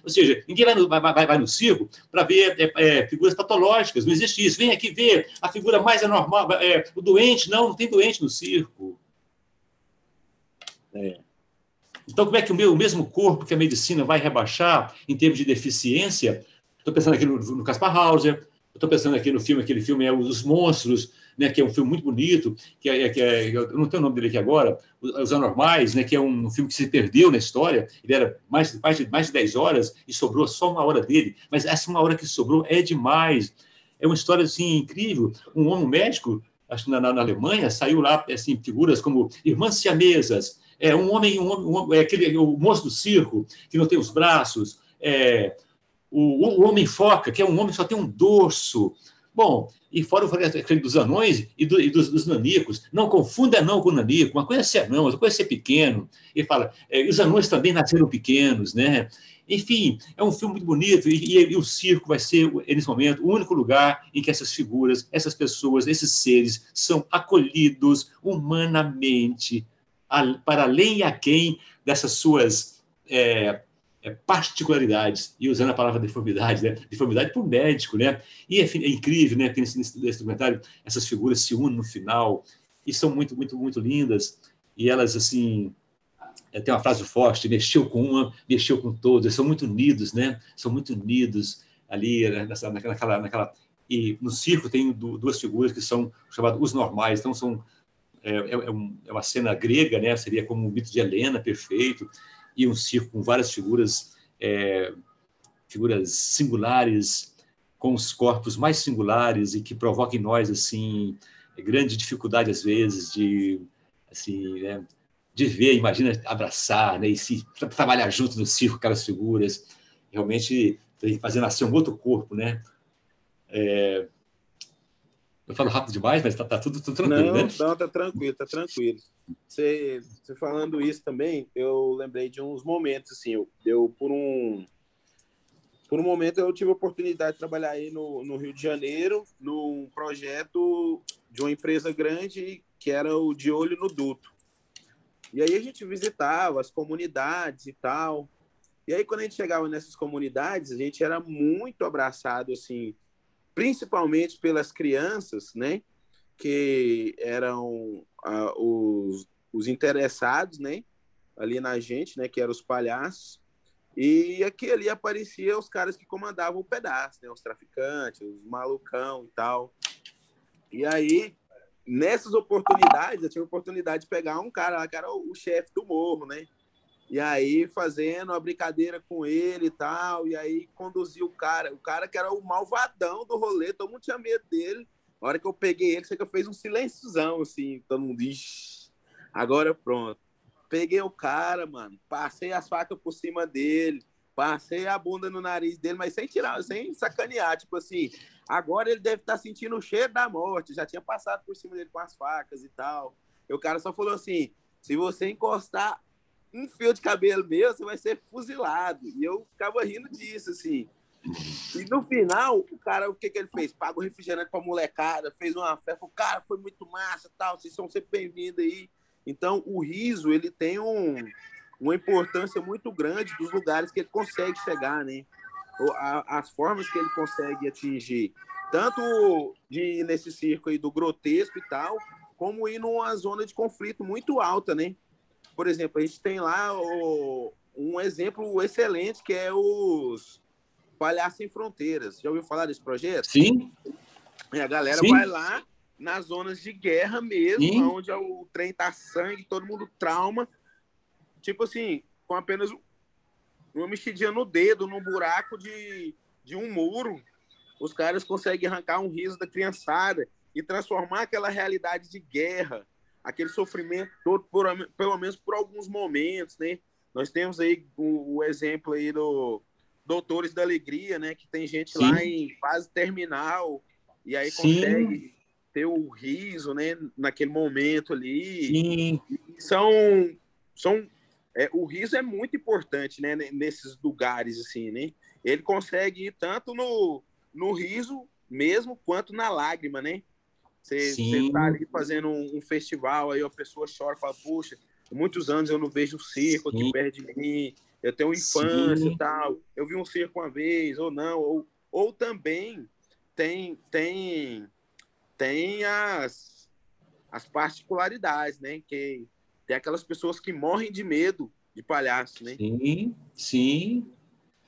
Speaker 3: Ou seja, ninguém vai no circo para ver figuras patológicas, não existe isso. Vem aqui ver a figura mais anormal, o doente, não tem doente no circo. Então, como é que o mesmo corpo que a medicina vai rebaixar em termos de deficiência? Estou pensando aqui no Kaspar Hauser, estou pensando aqui no filme, aquele filme Os Monstros, né, que é um filme muito bonito, eu não tenho o nome dele aqui agora, Os Anormais, né, que é um filme que se perdeu na história, ele era mais de 10 horas e sobrou só uma hora dele, mas essa uma hora que sobrou é demais. É uma história assim, incrível. Um homem médico, acho que na Alemanha, saiu lá assim, figuras como irmãs siamesas, o moço do circo, que não tem os braços, o homem foca, que é um homem que só tem um dorso. Bom, e fora aquele dos anões e dos nanicos. Não confunda anão com nanico. Uma coisa é ser anão, outra coisa é ser pequeno. Ele fala, os anões também nasceram pequenos, né? Enfim, é um filme muito bonito e o circo vai ser, nesse momento, o único lugar em que essas figuras, essas pessoas, esses seres são acolhidos humanamente, para além e aquém dessas suas particularidades, e usando a palavra deformidade, né? Deformidade para o médico, né? E é incrível, né? Tem nesse documentário, essas figuras se unem no final, e são muito, muito, muito lindas, e elas, assim, tem uma frase forte, mexeu com uma, mexeu com todos, eles são muito unidos, né? São muito unidos ali, naquela... E no circo tem duas figuras que são chamadas os normais, então é uma cena grega, né? Seria como o mito de Helena, perfeito, e um circo com várias figuras singulares, com os corpos mais singulares e que provocam em nós assim grande dificuldade às vezes de assim, né, de ver, imagina abraçar, né, e se trabalhar junto no circo, aquelas figuras, realmente fazer nascer um outro corpo, né? Eu falo rápido demais, mas tá tudo tranquilo, né?
Speaker 2: Não, tá tranquilo, tá tranquilo. Você falando isso também, eu lembrei de uns momentos, assim, por um momento eu tive a oportunidade de trabalhar aí no Rio de Janeiro, num projeto de uma empresa grande que era o De Olho no Duto. E aí a gente visitava as comunidades e tal, E aí, quando a gente chegava nessas comunidades, a gente era muito abraçado, assim, principalmente pelas crianças, né? Que eram os interessados, né? Ali na gente, né? Que eram os palhaços. E aqui ali aparecia os caras que comandavam o pedaço, né? Os traficantes, os malucão e tal. E aí, nessas oportunidades, eu tinha a oportunidade de pegar um cara lá, que era o chefe do morro, né? E aí, fazendo uma brincadeira com ele e tal, e aí conduziu o cara que era o malvadão do rolê, todo mundo tinha medo dele. Na hora que eu peguei ele, sei que eu fiz um silenciozão, assim, todo mundo diz, agora pronto. Peguei o cara, mano, passei as facas por cima dele, passei a bunda no nariz dele, mas sem tirar, sem sacanear, tipo assim, agora ele deve estar sentindo o cheiro da morte, já tinha passado por cima dele com as facas e tal. E o cara só falou assim, se você encostar um fio de cabelo meu, você vai ser fuzilado. E eu ficava rindo disso, assim. E no final, o cara, o que ele fez? Pagou refrigerante pra molecada, fez uma festa, o cara foi muito massa, tal, vocês são sempre bem-vindos aí. Então, o riso, ele tem uma importância muito grande dos lugares que ele consegue chegar, né? As formas que ele consegue atingir. Tanto de ir nesse circo aí do grotesco e tal, como ir numa zona de conflito muito alta, né? Por exemplo, a gente tem lá um exemplo excelente, que é os Palhaços Sem Fronteiras. Já ouviu falar desse projeto?
Speaker 3: Sim.
Speaker 2: E a galera
Speaker 3: Sim.
Speaker 2: vai lá nas zonas de guerra mesmo,
Speaker 3: Sim.
Speaker 2: onde o trem tá sangue, todo mundo trauma. Tipo assim, com apenas uma mexidinha no dedo, num buraco de um muro, os caras conseguem arrancar um riso da criançada e transformar aquela realidade de guerra, aquele sofrimento todo, pelo menos por alguns momentos, né? Nós temos aí o exemplo aí do Doutores da Alegria, né? Que tem gente
Speaker 3: Sim.
Speaker 2: lá em fase terminal e aí
Speaker 3: Sim.
Speaker 2: consegue ter o riso, né? Naquele momento ali.
Speaker 3: Sim.
Speaker 2: O riso é muito importante, né? Nesses lugares, assim, né? Ele consegue ir tanto no riso mesmo, quanto na lágrima, né? Você tá ali fazendo um festival, aí a pessoa chora e fala, puxa, muitos anos eu não vejo um circo aqui perto de mim, eu tenho infância e tal, eu vi um circo uma vez, ou não, ou também tem as particularidades, né? Que tem aquelas pessoas que morrem de medo de palhaço, né?
Speaker 3: Sim, sim.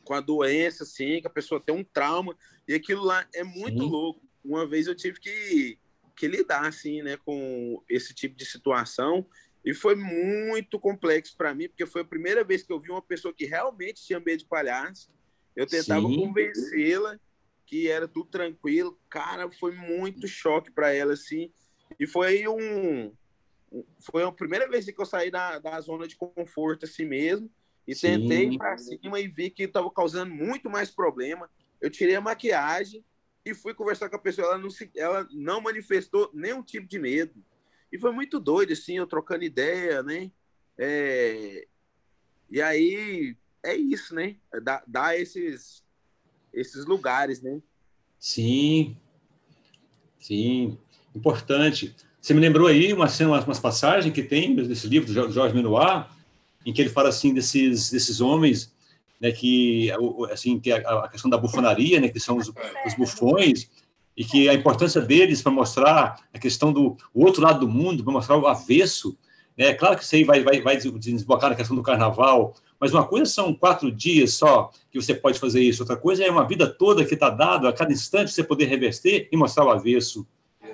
Speaker 2: Com a doença, assim, que a pessoa tem um trauma, e aquilo lá é muito louco. Uma vez eu tive que lidar, assim, né, com esse tipo de situação, e foi muito complexo para mim, porque foi a primeira vez que eu vi uma pessoa que realmente tinha medo de palhaço. Eu tentava convencê-la que era tudo tranquilo. Cara, foi muito choque para ela, assim, e foi a primeira vez que eu saí da zona de conforto, assim mesmo, e tentei ir para cima e vi que estava causando muito mais problema. Eu tirei a maquiagem e fui conversar com a pessoa, ela não manifestou nenhum tipo de medo. E foi muito doido, assim, eu trocando ideia, né? E aí, é isso, né? Dá esses lugares, né?
Speaker 3: Sim, sim, importante. Você me lembrou aí umas passagens que tem nesse livro do Jorge Menoir, em que ele fala assim desses homens, né, que assim que a questão da bufonaria, né, que são os bufões, e que a importância deles para mostrar a questão do outro lado do mundo, para mostrar o avesso, né? Claro que isso aí vai desbocar na questão do carnaval, mas uma coisa são 4 dias só que você pode fazer isso, outra coisa é uma vida toda que está dado, a cada instante você poder reverter e mostrar o avesso.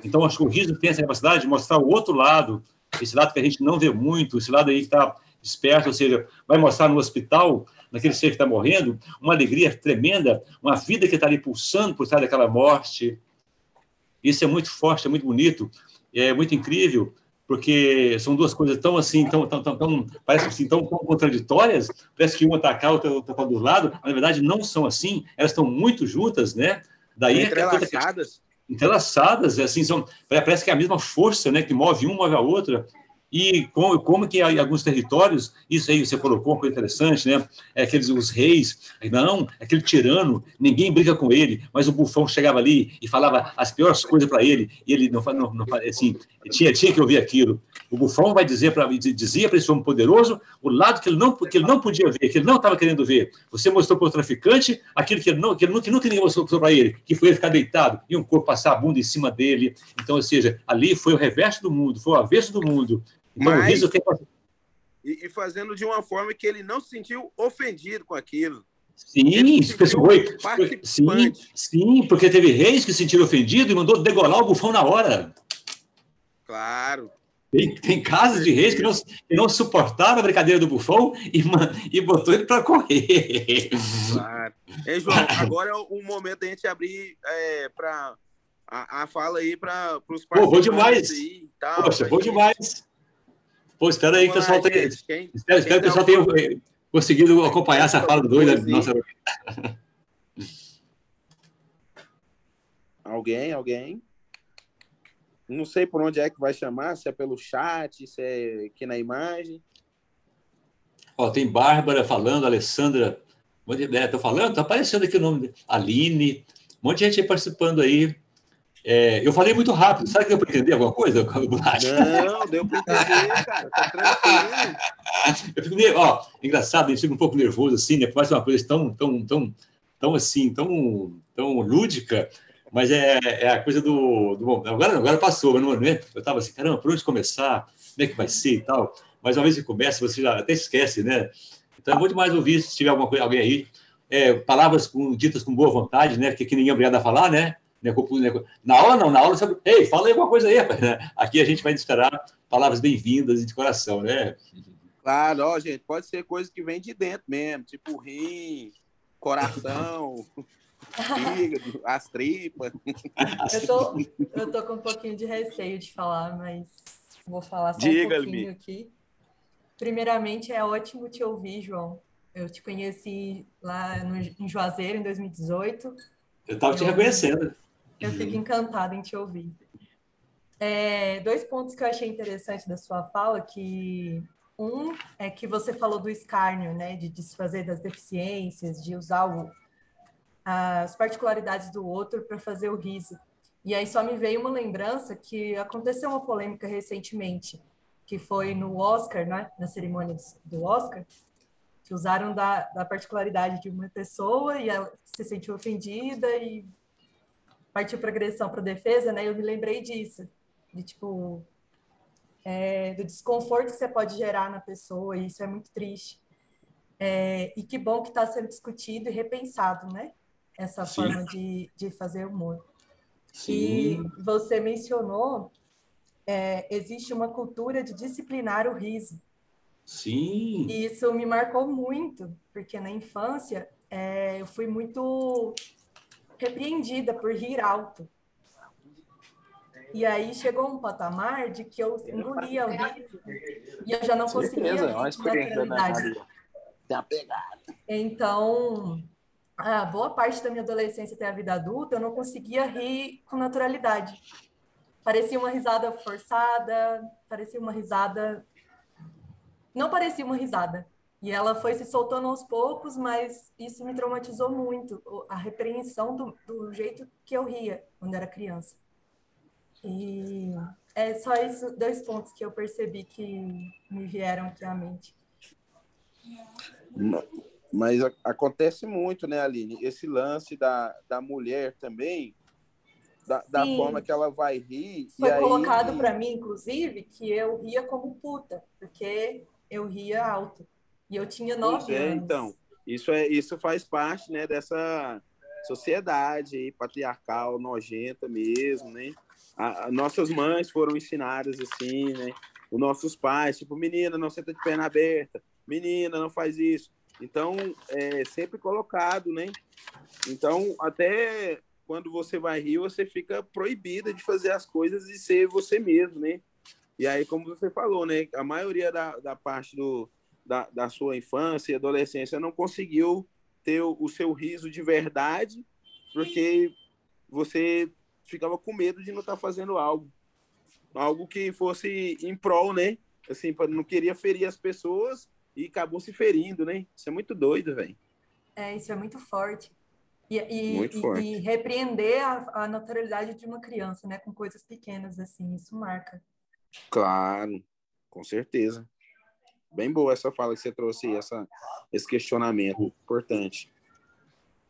Speaker 3: Então, acho que o riso tem essa capacidade de mostrar o outro lado, esse lado que a gente não vê muito, esse lado aí que está desperto, ou seja, vai mostrar no hospital, naquele ser que está morrendo, uma alegria tremenda, uma vida que está ali pulsando por trás daquela morte. Isso é muito forte, é muito bonito, é muito incrível, porque são duas coisas tão assim, parece assim, tão contraditórias, parece que uma está cá, outra está do lado, mas, na verdade, não são assim, elas estão muito juntas, né? Daí entrelaçadas, assim, parece que é a mesma força, né, que move uma, move a outra. E como que em alguns territórios, isso aí você colocou, uma coisa interessante, né? Os reis, não, aquele tirano, ninguém briga com ele, mas o bufão chegava ali e falava as piores coisas para ele, e ele não assim, tinha que ouvir aquilo. O Buffon dizia para esse homem poderoso o lado que ele não podia ver, que ele não estava querendo ver. Você mostrou para o traficante aquilo que nunca ninguém mostrou para ele, que foi ele ficar deitado e um corpo passar a bunda em cima dele. Então, ou seja, ali foi o reverso do mundo, foi o avesso do mundo. Então, o riso
Speaker 2: e fazendo de uma forma que ele não se sentiu ofendido com aquilo.
Speaker 3: Sim, sim, porque teve reis que se sentiram ofendidos e mandou degolar o Buffon na hora.
Speaker 2: Claro.
Speaker 3: Tem casos de reis que não suportaram a brincadeira do Buffon e botou ele para correr.
Speaker 2: Claro. Ei, João, agora é o momento da gente abrir para a fala aí para os
Speaker 3: participantes. Pô, bom demais.
Speaker 2: Aí, tal,
Speaker 3: poxa, bom demais. Pô, espera aí que o pessoal tenha... Espero que o pessoal tenha conseguido acompanhar essa fala doida. Nossa...
Speaker 2: Alguém? Não sei por onde é que vai chamar, se é pelo chat, se é aqui na imagem.
Speaker 3: Ó, tem Bárbara falando, Alessandra. Estou falando, está aparecendo aqui o nome dele. Aline, um monte de gente aí participando aí. Eu falei muito rápido, sabe que deu para entender alguma coisa?
Speaker 2: Não, deu para entender, cara, tá tranquilo.
Speaker 3: Eu fico meio, engraçado, a gente fica um pouco nervoso assim, né? Parece uma coisa tão assim, tão lúdica. Mas é a coisa do bom, agora passou, mas no momento eu estava assim, caramba, por onde começar? Como é que vai ser e tal? Mas uma vez que começa, você já até esquece, né? Então é muito mais ouvir, se tiver alguém aí, palavras ditas com boa vontade, né? Que ninguém é obrigado a falar, né? Na aula não, na aula você... Ei, fala aí alguma coisa aí, rapaz. Aqui a gente vai esperar palavras bem-vindas e de coração, né?
Speaker 2: Claro, gente, pode ser coisa que vem de dentro mesmo, tipo rim, coração... fígado, as tripas.
Speaker 4: Eu tô com um pouquinho de receio de falar, mas vou falar só um pouquinho aqui. Primeiramente, é ótimo te ouvir, João. Eu te conheci lá em Juazeiro, em 2018.
Speaker 3: Eu estava te reconhecendo.
Speaker 4: Eu fico encantada em te ouvir. 2 pontos que eu achei interessante da sua fala, que um é que você falou do escárnio, né, de desfazer das deficiências, de usar as particularidades do outro para fazer o riso. E aí só me veio uma lembrança que aconteceu uma polêmica recentemente, que foi no Oscar, né, na cerimônia do Oscar, que usaram da particularidade de uma pessoa e ela se sentiu ofendida e partiu para agressão, para defesa, né? Eu me lembrei disso, de tipo do desconforto que você pode gerar na pessoa, e isso é muito triste. E que bom que está sendo discutido e repensado, né? Essa Sim. forma de fazer humor. Sim. E você mencionou, existe uma cultura de disciplinar o riso.
Speaker 3: Sim.
Speaker 4: E isso me marcou muito, porque na infância eu fui muito repreendida por rir alto. E aí chegou um patamar de que eu engolia o riso e eu já não conseguia rir com naturalidade. Então, a boa parte da minha adolescência até a vida adulta, eu não conseguia rir com naturalidade. Parecia uma risada forçada, parecia uma risada... Não parecia uma risada. E ela foi se soltando aos poucos, mas isso me traumatizou muito, a repreensão do jeito que eu ria quando era criança. E é só isso, 2 pontos que eu percebi que me vieram aqui à mente.
Speaker 2: Mas acontece muito, né, Aline? Esse lance da mulher também, da forma que ela vai rir.
Speaker 4: Foi colocado para mim, inclusive, que eu ria como puta, porque eu ria alto. E eu tinha 9 anos.
Speaker 2: Então, isso faz parte, né, dessa sociedade aí, patriarcal, nojenta mesmo, né? Nossas mães foram ensinadas assim, né? Os nossos pais, tipo, menina, não senta de perna aberta, menina, não faz isso. Então, é sempre colocado, né? Então, até quando você vai rir, você fica proibida de fazer as coisas e ser você mesmo, né? E aí, como você falou, né? A maioria da parte da sua infância e adolescência não conseguiu ter o seu riso de verdade, porque você ficava com medo de não estar fazendo algo que fosse em prol, né? Assim, não queria ferir as pessoas e acabou se ferindo, né? Isso é muito doido, velho.
Speaker 4: Isso é muito forte.
Speaker 2: Muito forte.
Speaker 4: E repreender a naturalidade de uma criança, né? Com coisas pequenas, assim, isso marca.
Speaker 2: Claro. Com certeza. Bem boa essa fala que você trouxe aí, esse questionamento importante.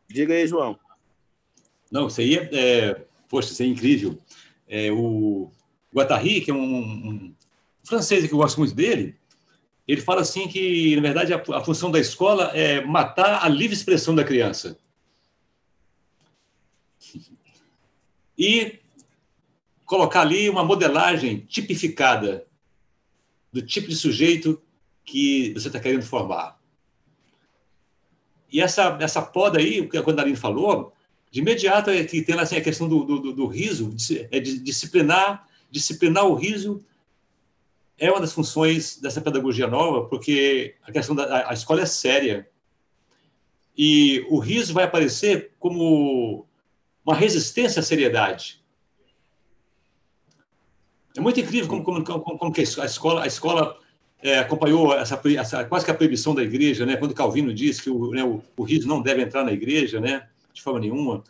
Speaker 2: Diga aí, João.
Speaker 3: Não, isso aí poxa, isso é incrível. O Guattari, que é um francês que eu gosto muito dele, ele fala assim que, na verdade, a função da escola é matar a livre expressão da criança. E colocar ali uma modelagem tipificada do tipo de sujeito que você está querendo formar. E essa poda aí, que a Gondarine falou, de imediato é que tem assim, a questão do riso, de disciplinar o riso é uma das funções dessa pedagogia nova, porque a questão a escola é séria. E o riso vai aparecer como uma resistência à seriedade. É muito incrível como que a escola acompanhou quase que a proibição da igreja, né? Quando Calvino disse que o riso não deve entrar na igreja, né? De forma nenhuma.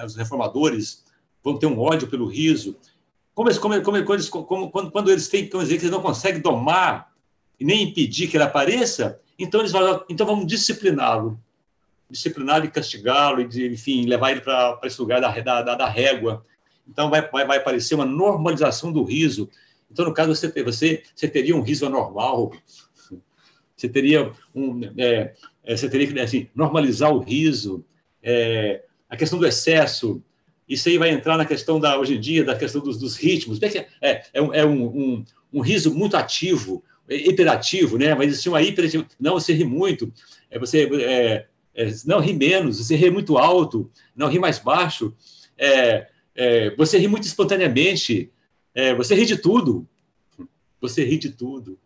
Speaker 3: Os reformadores vão ter um ódio pelo riso. Quando eles têm, quer dizer, que eles não conseguem domar e nem impedir que ele apareça, então vamos discipliná-lo e castigá-lo, e enfim, levar ele para esse lugar da régua. Então vai aparecer uma normalização do riso. Então, no caso, você teria um riso anormal, você teria que assim, normalizar o riso, a questão do excesso. Isso aí vai entrar na questão hoje em dia, da questão dos ritmos. Um riso muito ativo, hiperativo, né? Mas existe uma hiperativo. Não, você ri muito, não ri menos, você ri muito alto, não ri mais baixo, você ri muito espontaneamente, você ri de tudo. Você ri de tudo.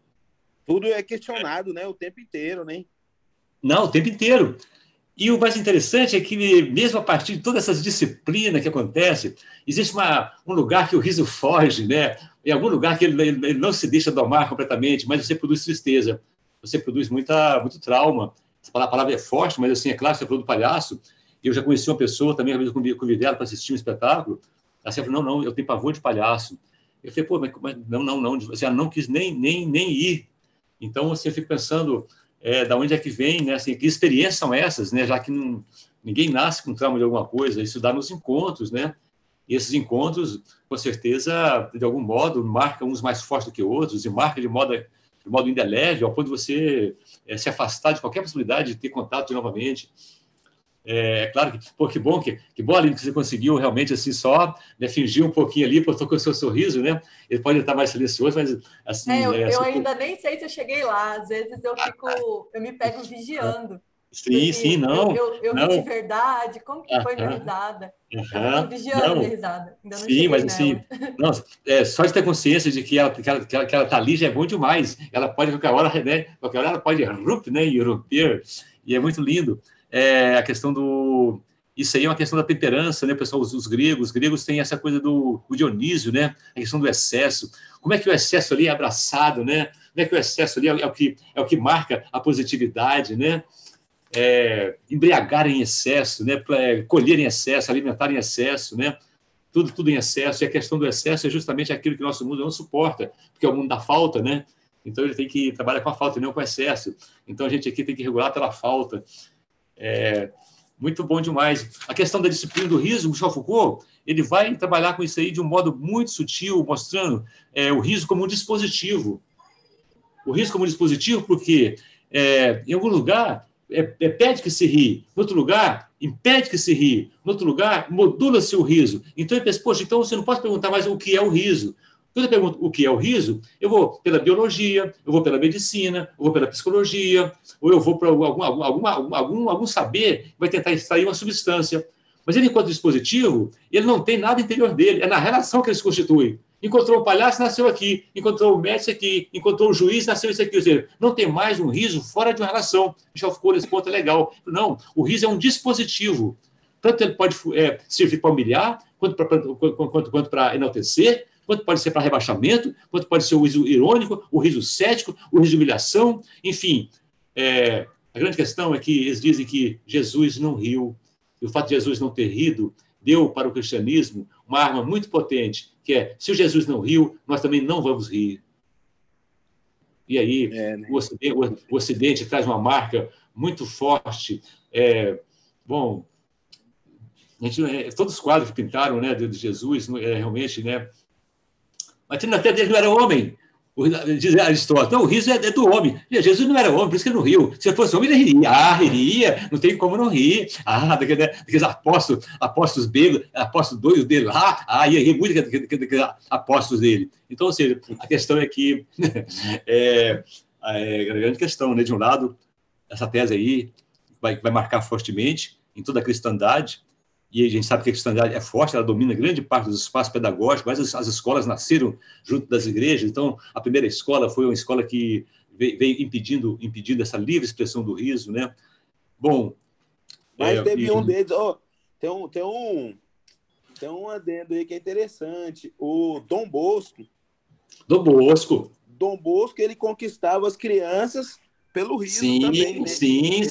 Speaker 2: Tudo é questionado, né? O tempo inteiro, né?
Speaker 3: Não, o tempo inteiro. E o mais interessante é que, mesmo a partir de todas essas disciplinas que acontecem, existe um lugar que o riso foge, né? Em algum lugar que ele não se deixa domar completamente, mas você produz tristeza, você produz muito trauma. Essa palavra é forte, mas assim, é claro, você falou do palhaço. Eu já conheci uma pessoa também, eu convidei ela para assistir um espetáculo. Ela falou, não, eu tenho pavor de palhaço. Eu falei, pô, mas não, você não quis nem ir. Então, você fica pensando... da onde é que vem, né? Assim, que experiências são essas, né? Já que ninguém nasce com trauma de alguma coisa, isso dá nos encontros, né? E esses encontros, com certeza, de algum modo, marcam uns mais fortes do que outros, e marca de modo indelével, ao ponto de você se afastar de qualquer possibilidade de ter contato novamente. Claro que, pô, que bom, Aline, que você conseguiu realmente assim só, né, fingir um pouquinho ali, estou com o seu sorriso, né? Ele pode estar mais silencioso, mas assim.
Speaker 4: Eu ainda nem sei se eu cheguei lá. Às vezes eu me pego vigiando.
Speaker 3: Sim, não.
Speaker 4: Eu ri de verdade. Como que foi minha risada? Eu fico vigiando minha risada. Ainda não cheguei
Speaker 3: mas
Speaker 4: nela.
Speaker 3: assim, só de ter consciência de que ela está ali já é bom demais. Ela pode, qualquer hora, né? Qualquer hora ela pode irromper, e é muito lindo. A questão isso aí é uma questão da temperança, né, pessoal? Os gregos têm essa coisa do Dionísio, né? A questão do excesso. Como é que o excesso ali é abraçado, né? Como é que o excesso ali é o que marca a positividade, né? Embriagar em excesso, né? Colher em excesso, alimentar em excesso, né? Tudo em excesso. E a questão do excesso é justamente aquilo que o nosso mundo não suporta, porque é o mundo da falta, né? Então ele tem que trabalhar com a falta e não com o excesso. Então a gente aqui tem que regular pela falta. Muito bom demais. A questão da disciplina do riso, Michel Foucault, ele vai trabalhar com isso aí de um modo muito sutil, mostrando o riso como um dispositivo. O riso como um dispositivo porque, em algum lugar, pede que se ri, em outro lugar, impede que se ri, em outro lugar, modula-se o riso. Então, ele pensa, poxa, então você não pode perguntar mais o que é o riso. Quando eu pergunto o que é o riso, eu vou pela biologia, eu vou pela medicina, eu vou pela psicologia, ou eu vou para algum saber que vai tentar extrair uma substância. Mas ele, enquanto dispositivo, ele não tem nada interior dele, é na relação que ele se constitui. Encontrou o palhaço, nasceu aqui. Encontrou o médico aqui. Encontrou o juiz, nasceu isso aqui. Ou seja, não tem mais um riso fora de uma relação. Michel Foucault, esse ponto é legal. Não, o riso é um dispositivo. Tanto ele pode servir para humilhar, quanto para enaltecer, quanto pode ser para rebaixamento, quanto pode ser o riso irônico, o riso cético, o riso de humilhação. Enfim, a grande questão é que eles dizem que Jesus não riu. E o fato de Jesus não ter rido deu para o cristianismo uma arma muito potente, que é, se o Jesus não riu, nós também não vamos rir. E aí,
Speaker 2: né?
Speaker 3: o Ocidente traz uma marca muito forte. Bom, todos os quadros que pintaram, né, de Jesus, realmente, né? Mas até dele não era homem. Diz Aristóteles, não, o riso é do homem. Jesus não era homem, por isso que ele não riu. Se ele fosse homem, ele riria. Riria, não tem como não rir. Daqueles apóstolos dele, apóstolos doidos dele lá, ia rir muito daqueles apóstolos dele. Então, ou seja, a questão é que a grande questão, né? De um lado, essa tese aí vai marcar fortemente em toda a cristandade, e a gente sabe que a cristandade é forte, ela domina grande parte dos espaços pedagógicos, mas as escolas nasceram junto das igrejas. Então, a primeira escola foi uma escola que veio impedindo essa livre expressão do riso, né? Bom...
Speaker 2: Mas teve um deles... tem um adendo aí que é interessante. O Dom Bosco. Dom Bosco, ele conquistava as crianças pelo riso também, né?
Speaker 3: Sim.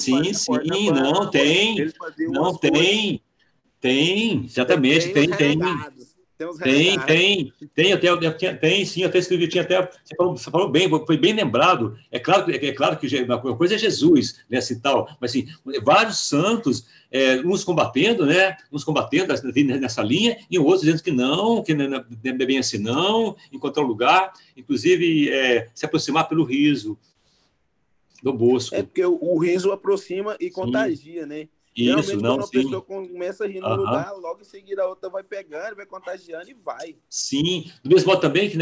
Speaker 3: Não tem. Tem, exatamente, tem. Sim, eu até escrevi, você falou bem, foi bem lembrado. É claro que uma coisa é Jesus, né, assim, tal, mas assim, vários santos uns combatendo nessa linha, e outros dizendo que não é bem assim, não, encontrar um lugar, inclusive se aproximar pelo riso do Bosco.
Speaker 2: É porque o riso aproxima e contagia, né? Geralmente, quando uma pessoa começa a rir num lugar, logo em seguida a outra vai pegando, vai contagiando e vai.
Speaker 3: Sim. Do mesmo modo também que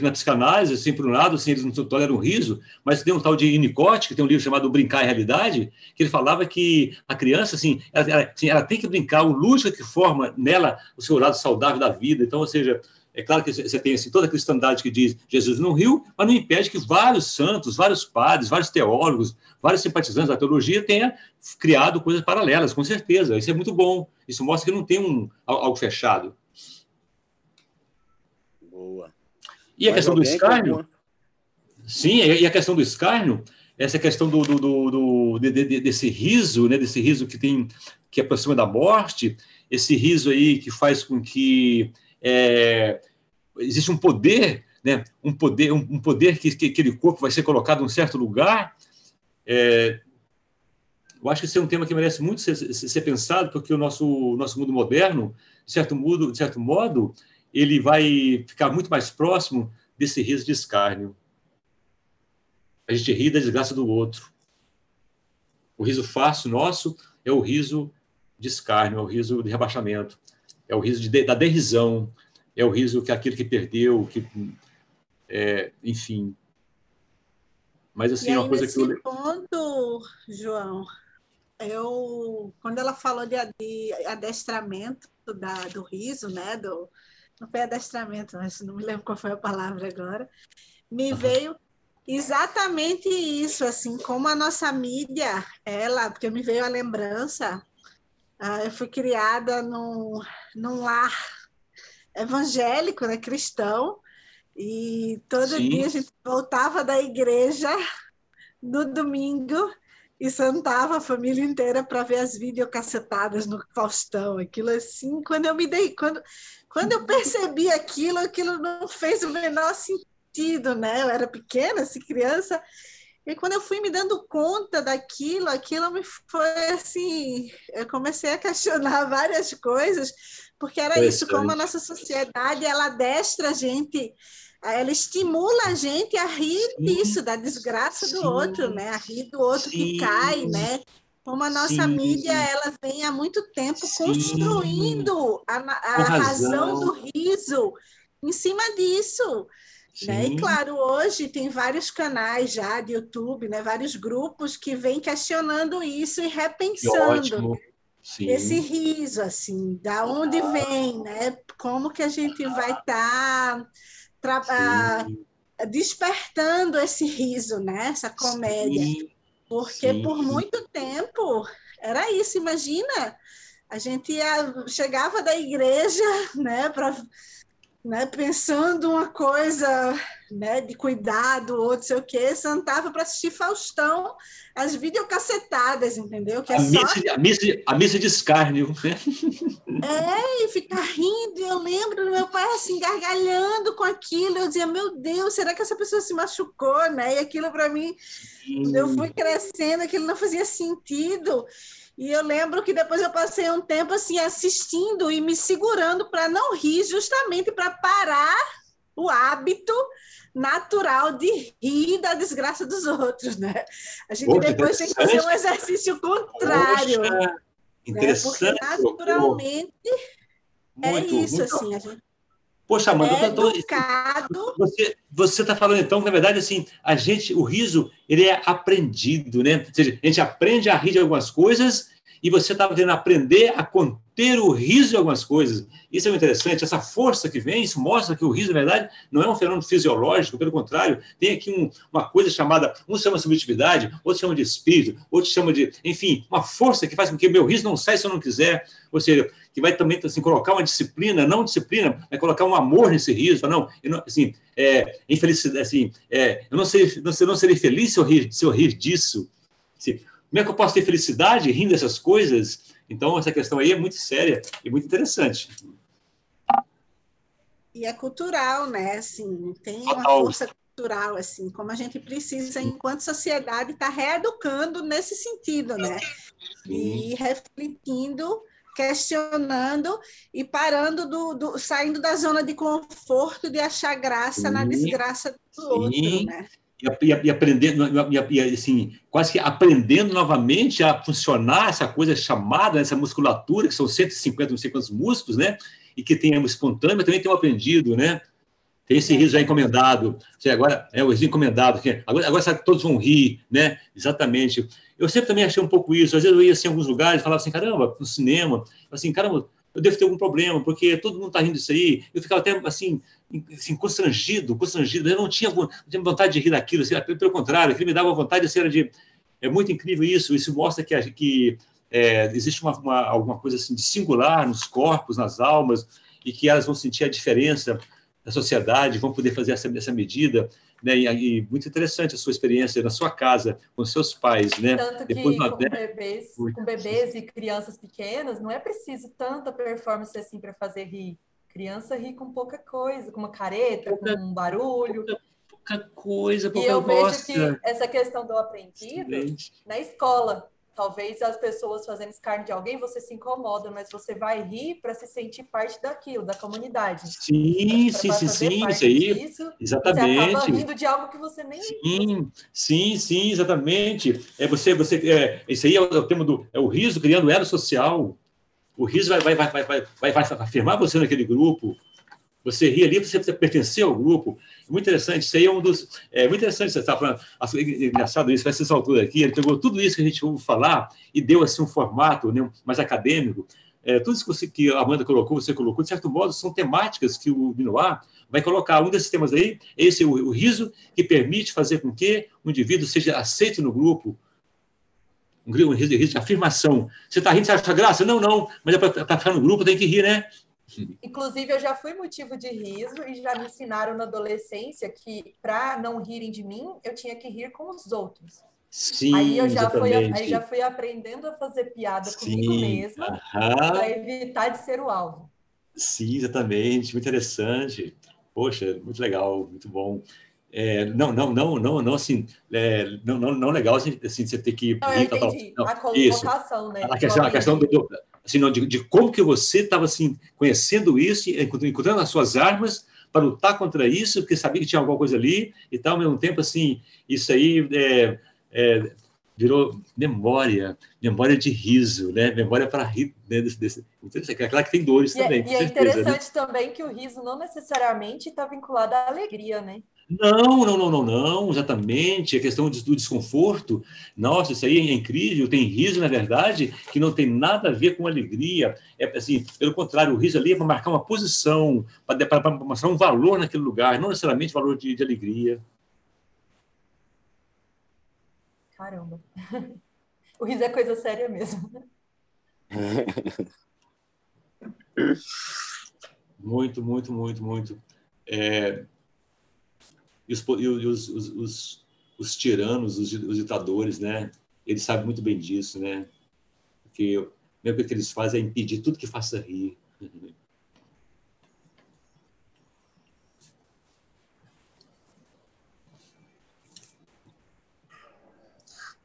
Speaker 3: na psicanálise, assim, por um lado, assim, eles não toleram o riso, mas tem um tal de Winnicott, que tem um livro chamado Brincar em Realidade, que ele falava que a criança, assim, ela tem que brincar, o lúdico que forma nela o seu lado saudável da vida. Então, ou seja, é claro que você tem assim, toda a cristandade que diz Jesus não riu, mas não impede que vários santos, vários padres, vários teólogos, vários simpatizantes da teologia tenham criado coisas paralelas, com certeza. Isso é muito bom. Isso mostra que não tem algo fechado.
Speaker 2: Boa.
Speaker 3: E a questão do escárnio? Sim, e a questão do escárnio, essa questão desse riso, né, desse riso que aproxima da morte, esse riso aí que faz com que existe um poder, né, um poder que aquele corpo vai ser colocado em um certo lugar. Eu acho que esse é um tema que merece muito ser pensado, porque o nosso mundo moderno, de certo modo, ele vai ficar muito mais próximo desse riso de escárnio. A gente ri da desgraça do outro. O riso fácil nosso é o riso de escárnio, é o riso de rebaixamento, é o riso da derrisão, é o riso que aquele que perdeu, enfim. Mas, assim, é uma coisa que
Speaker 5: nesse ponto, João, quando ela falou de adestramento do riso, né? Não foi adestramento, mas não me lembro qual foi a palavra agora, me veio exatamente isso, assim, como a nossa mídia, porque me veio a lembrança, eu fui criada num lar evangélico, né, cristão, e todo dia a gente voltava da igreja no domingo e sentava a família inteira para ver as videocassetadas no Faustão. Aquilo assim, quando eu percebi aquilo não fez o menor sentido, né? Eu era pequena, assim, criança, e quando eu fui me dando conta daquilo, aquilo me foi assim, eu comecei a questionar várias coisas, porque era isso, como a nossa sociedade, ela adestra a gente, ela estimula a gente a rir disso, da desgraça do outro, né? A rir do outro que cai, né? Como a nossa mídia, ela vem há muito tempo construindo a razão do riso em cima disso. Né? E, claro, hoje tem vários canais já de YouTube, né? Vários grupos que vêm questionando isso e repensando esse riso, assim, da onde vem, né? Como que a gente vai estar despertando esse riso, né? Essa comédia. Porque por muito tempo era isso, imagina, a gente chegava da igreja, né, né, pensando uma coisa, né, de cuidado, ou não sei o quê, sentava para assistir Faustão, as videocassetadas, entendeu? Que é só
Speaker 3: A missa de escárnio, né?
Speaker 5: e ficar rindo. Eu lembro do meu pai assim, gargalhando com aquilo. Eu dizia, meu Deus, será que essa pessoa se machucou, né? E aquilo para mim, eu fui crescendo, aquilo não fazia sentido. E eu lembro que depois eu passei um tempo assim assistindo e me segurando para não rir, justamente para parar o hábito natural de rir da desgraça dos outros, né? A gente
Speaker 3: Poxa,
Speaker 5: depois tem que fazer um
Speaker 3: interessante.
Speaker 5: exercício contrário,
Speaker 3: Poxa,
Speaker 5: né? Porque
Speaker 3: interessante.
Speaker 5: naturalmente é
Speaker 3: Muito,
Speaker 5: isso,
Speaker 3: muito.
Speaker 5: assim, a gente
Speaker 3: Poxa, Amanda,
Speaker 5: é educado.
Speaker 3: você está falando então que, na verdade, assim, o riso, ele é aprendido, né? Ou seja, a gente aprende a rir de algumas coisas e você está querendo aprender a conter o riso de algumas coisas. Isso é muito interessante, essa força que vem, isso mostra que o riso, na verdade, não é um fenômeno fisiológico, pelo contrário, tem aqui uma coisa chamada, um chama de subjetividade, outro chama de espírito, outro chama de, enfim, uma força que faz com que o meu riso não saia se eu não quiser, ou seja, que vai também assim, colocar uma disciplina, não disciplina, mas colocar um amor nesse riso, não, assim, infelicidade, assim, eu não serei feliz se eu rir disso, assim, como é que eu posso ter felicidade rindo dessas coisas? Então, essa questão aí é muito séria e muito interessante.
Speaker 5: E é cultural, né? Assim, tem uma
Speaker 3: Total.
Speaker 5: força cultural, assim, como a gente precisa, enquanto sociedade, estar reeducando nesse sentido, né? De ir refletindo, questionando e parando saindo da zona de conforto de achar graça na desgraça do outro, né?
Speaker 3: E aprendendo, assim, quase que aprendendo novamente a funcionar essa coisa chamada, essa musculatura, que são 150, não sei quantos músculos, né? E que tem espontâneo, mas também tem o aprendido, né? Tem esse riso já encomendado. Agora é o riso encomendado. Agora sabe que todos vão rir, né? Exatamente. Eu sempre também achei um pouco isso. Às vezes eu ia assim, em alguns lugares e falava assim, caramba, no cinema, assim, caramba, eu devo ter algum problema, porque todo mundo está rindo disso aí. Eu ficava até assim constrangido. Eu não tinha vontade de rir daquilo. Assim, pelo contrário, aquilo me dava vontade assim, de... É muito incrível isso. Isso mostra que existe alguma coisa assim de singular nos corpos, nas almas, e que elas vão sentir a diferença da sociedade, vão poder fazer essa medida, né? E muito interessante a sua experiência na sua casa, com seus pais, né?
Speaker 4: Tanto
Speaker 3: Depois,
Speaker 4: que
Speaker 3: né?
Speaker 4: com bebês e crianças pequenas, não é preciso tanta performance assim para fazer rir. Criança ri com pouca coisa, com uma careta, com um barulho. E eu vejo que
Speaker 3: Nossa,
Speaker 4: essa questão do aprendido
Speaker 3: excelente.
Speaker 4: na escola. Talvez as pessoas fazendo escárnio de alguém, você se incomoda, mas você vai rir para se sentir parte daquilo, da comunidade.
Speaker 3: Sim,
Speaker 4: Para
Speaker 3: sim, sim,
Speaker 4: fazer
Speaker 3: sim, isso
Speaker 4: parte
Speaker 3: aí,
Speaker 4: disso, você acaba
Speaker 3: exatamente.
Speaker 4: rindo de algo que você nem...
Speaker 3: Sim, exatamente. Isso aí é o tema é o riso criando elo social. O riso vai afirmar você naquele grupo. Você ri ali, você pertencer ao grupo. Muito interessante. Isso aí é um dos. É muito interessante você estar falando. Engraçado isso, vai ser essa altura aqui. Ele pegou tudo isso que a gente ouve falar e deu assim um formato, né, mais acadêmico. Tudo isso que a Amanda colocou, você colocou, de certo modo, são temáticas que o Minuar vai colocar. Um desses temas aí é esse, o riso, que permite fazer com que o indivíduo seja aceito no grupo. Um riso de afirmação. Você está rindo, você acha graça? Não, mas é para ficar no grupo, tem que rir, né?
Speaker 4: Inclusive, eu já fui motivo de riso e já me ensinaram na adolescência que, para não rirem de mim, eu tinha que rir com os outros.
Speaker 3: Sim,
Speaker 4: Aí já
Speaker 3: exatamente.
Speaker 4: fui aprendendo a fazer piada comigo
Speaker 3: Sim,
Speaker 4: mesma para evitar de ser o alvo.
Speaker 3: sim, exatamente. Muito interessante. Poxa, muito legal, muito bom. Não, assim, não legal assim, você ter que
Speaker 4: Não, eu
Speaker 3: rir, tal.
Speaker 4: entendi
Speaker 3: Não,
Speaker 4: a
Speaker 3: isso.
Speaker 4: colocação, né?
Speaker 3: A
Speaker 4: Que eu
Speaker 3: questão
Speaker 4: aprendi.
Speaker 3: assim, não, de como que você estava assim, conhecendo isso, encontrando as suas armas para lutar contra isso, porque sabia que tinha alguma coisa ali e tal, ao mesmo tempo, assim, isso aí virou memória de riso, né? Memória para rir, né? É claro que tem dores também, com
Speaker 4: E é
Speaker 3: certeza, né?
Speaker 4: interessante também que o riso não necessariamente está vinculado à alegria, né?
Speaker 3: Não, exatamente. A questão do desconforto, nossa, isso aí é incrível. Tem riso, na verdade, que não tem nada a ver com alegria. É assim, pelo contrário, o riso ali é para marcar uma posição, para mostrar um valor naquele lugar, não necessariamente valor de alegria.
Speaker 4: Caramba. O riso é coisa séria mesmo.
Speaker 3: Muito, muito, muito, muito. E os tiranos, os ditadores, né? Eles sabem muito bem disso, né? Porque a primeira coisa que eles fazem é impedir tudo que faça rir.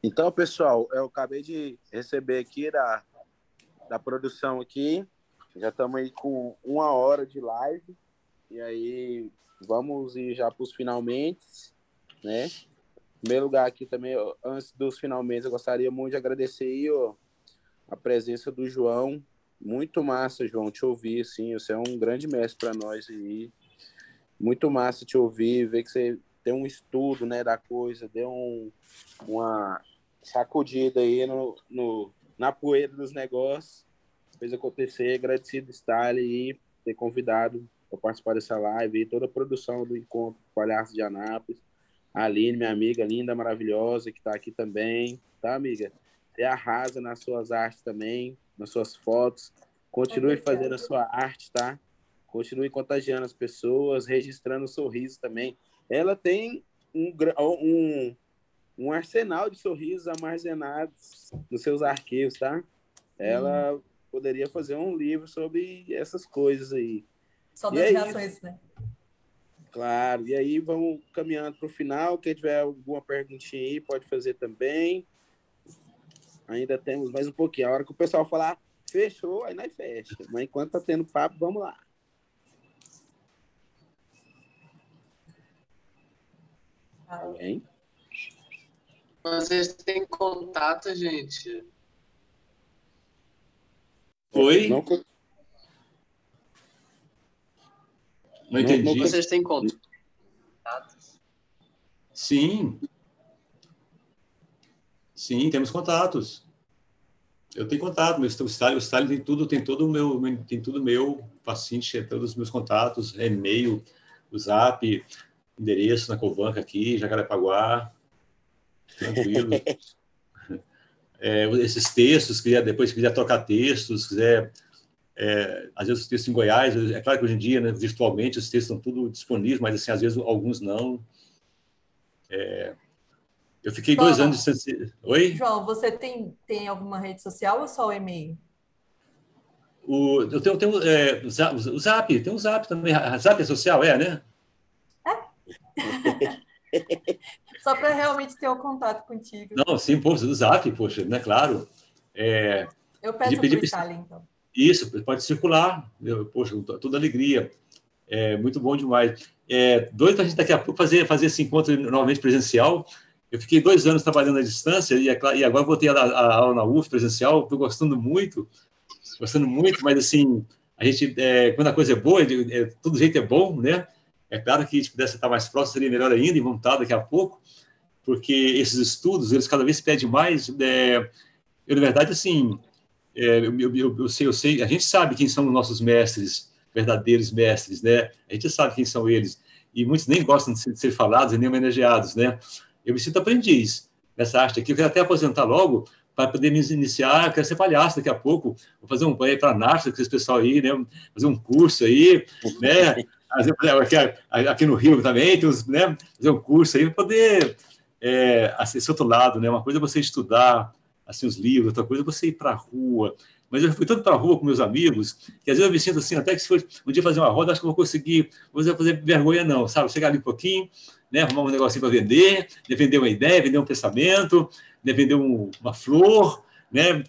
Speaker 2: Então, pessoal, eu acabei de receber aqui da produção aqui. Já estamos aí com 1 hora de live. E aí, vamos ir já para os finalmente, né? Em primeiro lugar aqui também, antes dos finalmente, eu gostaria muito de agradecer aí, ó, a presença do João. Muito massa, João, te ouvir, assim. Você é um grande mestre para nós aí. Muito massa te ouvir, ver que você tem um estudo, né, da coisa, deu uma sacudida aí na poeira dos negócios, fez acontecer. Agradecido estar ali, ter convidado para participar dessa live, e toda a produção do Encontro Palhaço de Anápolis. A Aline, minha amiga linda, maravilhosa, que está aqui também, tá, amiga? Você arrasa nas suas artes também, nas suas fotos. Continue fazendo a sua arte, tá? Continue contagiando as pessoas, registrando o sorriso também. Ela tem um arsenal de sorrisos armazenados nos seus arquivos, tá? Ela poderia fazer um livro sobre essas coisas aí.
Speaker 4: Só das reações, né?
Speaker 2: Claro. E aí vamos caminhando para o final. Quem tiver alguma perguntinha aí, pode fazer também. Ainda temos mais um pouquinho. A hora que o pessoal falar, fechou, aí nós fecha. Mas enquanto tá tendo papo, vamos lá. Alguém?
Speaker 6: Vocês têm contato, gente?
Speaker 3: Oi? Não entendi.
Speaker 6: Vocês têm contato?
Speaker 3: Sim. Sim, temos contatos. Eu tenho contato, o Stalin tem tudo meu, Facinte, todos os meus contatos, e-mail, o Zap, endereço na Cobanca aqui, Jacarepaguá, tranquilo. Esses textos, depois quiser trocar textos, quiser, às vezes os textos em Goiás, é claro que hoje em dia, né, virtualmente, os textos estão tudo disponíveis, mas assim, às vezes alguns não. Eu fiquei 2 anos de... Oi?
Speaker 4: João, você tem alguma rede social ou só o e-mail?
Speaker 3: Eu tenho o Zap, tem um Zap também. Zap é social, né?
Speaker 4: Só para realmente ter o contato contigo.
Speaker 3: Não, sim, pô, o Zap, poxa, né? Claro.
Speaker 4: Eu peço para o Stalin, então.
Speaker 3: Isso, pode circular. Poxa, toda alegria. Muito bom demais. Doido para a gente daqui a pouco fazer esse encontro novamente presencial. Eu fiquei 2 anos trabalhando à distância e agora voltei a aula na UF presencial. Estou gostando muito, mas assim, a gente, quando a coisa é boa, todo jeito é bom, né? É claro que se pudesse estar mais próximo seria melhor ainda, e vamos estar daqui a pouco, porque esses estudos, eles cada vez pedem mais. Eu, na verdade, assim, eu sei, a gente sabe quem são os nossos mestres, verdadeiros mestres, né? A gente sabe quem são eles, e muitos nem gostam de ser falados e nem homenageados, né? Eu me sinto aprendiz nessa arte aqui. Eu quero até aposentar logo para poder me iniciar. Eu quero ser palhaço daqui a pouco. Vou fazer um para a NARF, com esse pessoal aí, né? Fazer um curso aí, né? Aqui no Rio também, né? Fazer um curso aí para poder esse outro lado, né? Uma coisa é você estudar assim, os livros, outra coisa é você ir para a rua. Mas eu fui tanto para a rua com meus amigos, que às vezes eu me sinto assim, até que se for um dia fazer uma roda, acho que eu vou conseguir, não vou fazer vergonha não, sabe? Chegar ali um pouquinho, né? Arrumar um negocinho para vender, vender uma ideia, vender um pensamento, vender uma flor, né?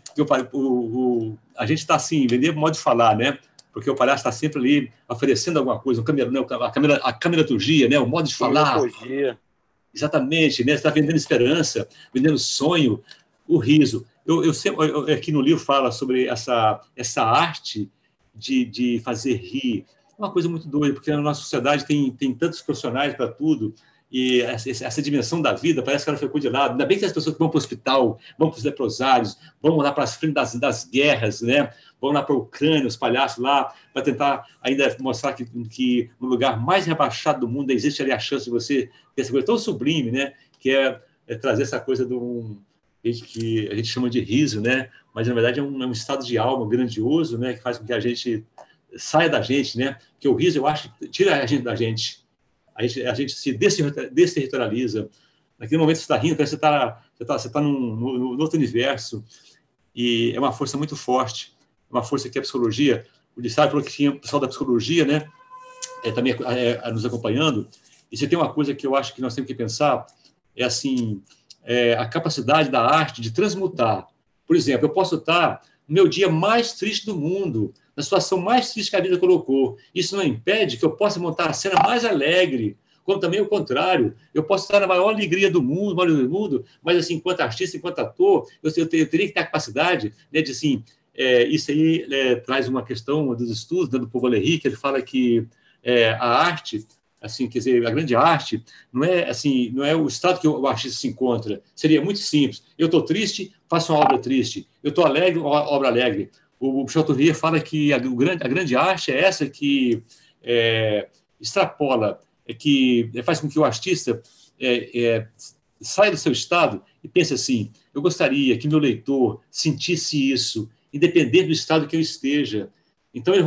Speaker 3: A gente está assim, vender modo de falar, né? Porque o palhaço está sempre ali oferecendo alguma coisa, a cameraturgia, né? O modo de falar. Exatamente, né? Você está vendendo esperança, vendendo sonho, o riso. Eu sempre, aqui no livro fala sobre essa arte de fazer rir. Uma coisa muito doida, porque na nossa sociedade tem tantos profissionais para tudo, e essa dimensão da vida parece que ela ficou de lado. Ainda bem que as pessoas vão para o hospital, vão para os leprosários, vão lá para as frentes das guerras, né? Vão lá para a Ucrânia, os palhaços lá, para tentar ainda mostrar que no lugar mais rebaixado do mundo existe ali a chance de você ter essa coisa tão sublime, né? Que é trazer essa coisa que a gente chama de riso, né? Mas na verdade é um estado de alma grandioso, né? Que faz com que a gente saia da gente, né? Porque o riso, eu acho, tira a gente da gente. A gente se desterritorializa. Naquele momento você está rindo, parece que você tá num outro universo. E é uma força muito forte, uma força que a psicologia, o Lissau falou que tinha o pessoal da psicologia, né? Também nos acompanhando. E se tem uma coisa que eu acho que nós temos que pensar, é assim, a capacidade da arte de transmutar. Por exemplo, eu posso estar no meu dia mais triste do mundo, na situação mais triste que a vida colocou. Isso não impede que eu possa montar a cena mais alegre, como também o contrário. Eu posso estar na maior alegria do mundo, mas, assim, enquanto artista, enquanto ator, eu teria que ter a capacidade, né, de, assim, isso aí traz uma questão dos estudos, né, do Paul Valéry, que ele fala que a arte, assim, quer dizer, a grande arte não é o estado que o artista se encontra. Seria muito simples. Eu estou triste, faço uma obra triste. Eu estou alegre, uma obra alegre. O Chateaubriand fala que a grande arte é essa que extrapola, que faz com que o artista saia do seu estado e pense assim: eu gostaria que meu leitor sentisse isso, independente do estado que eu esteja. Então, ele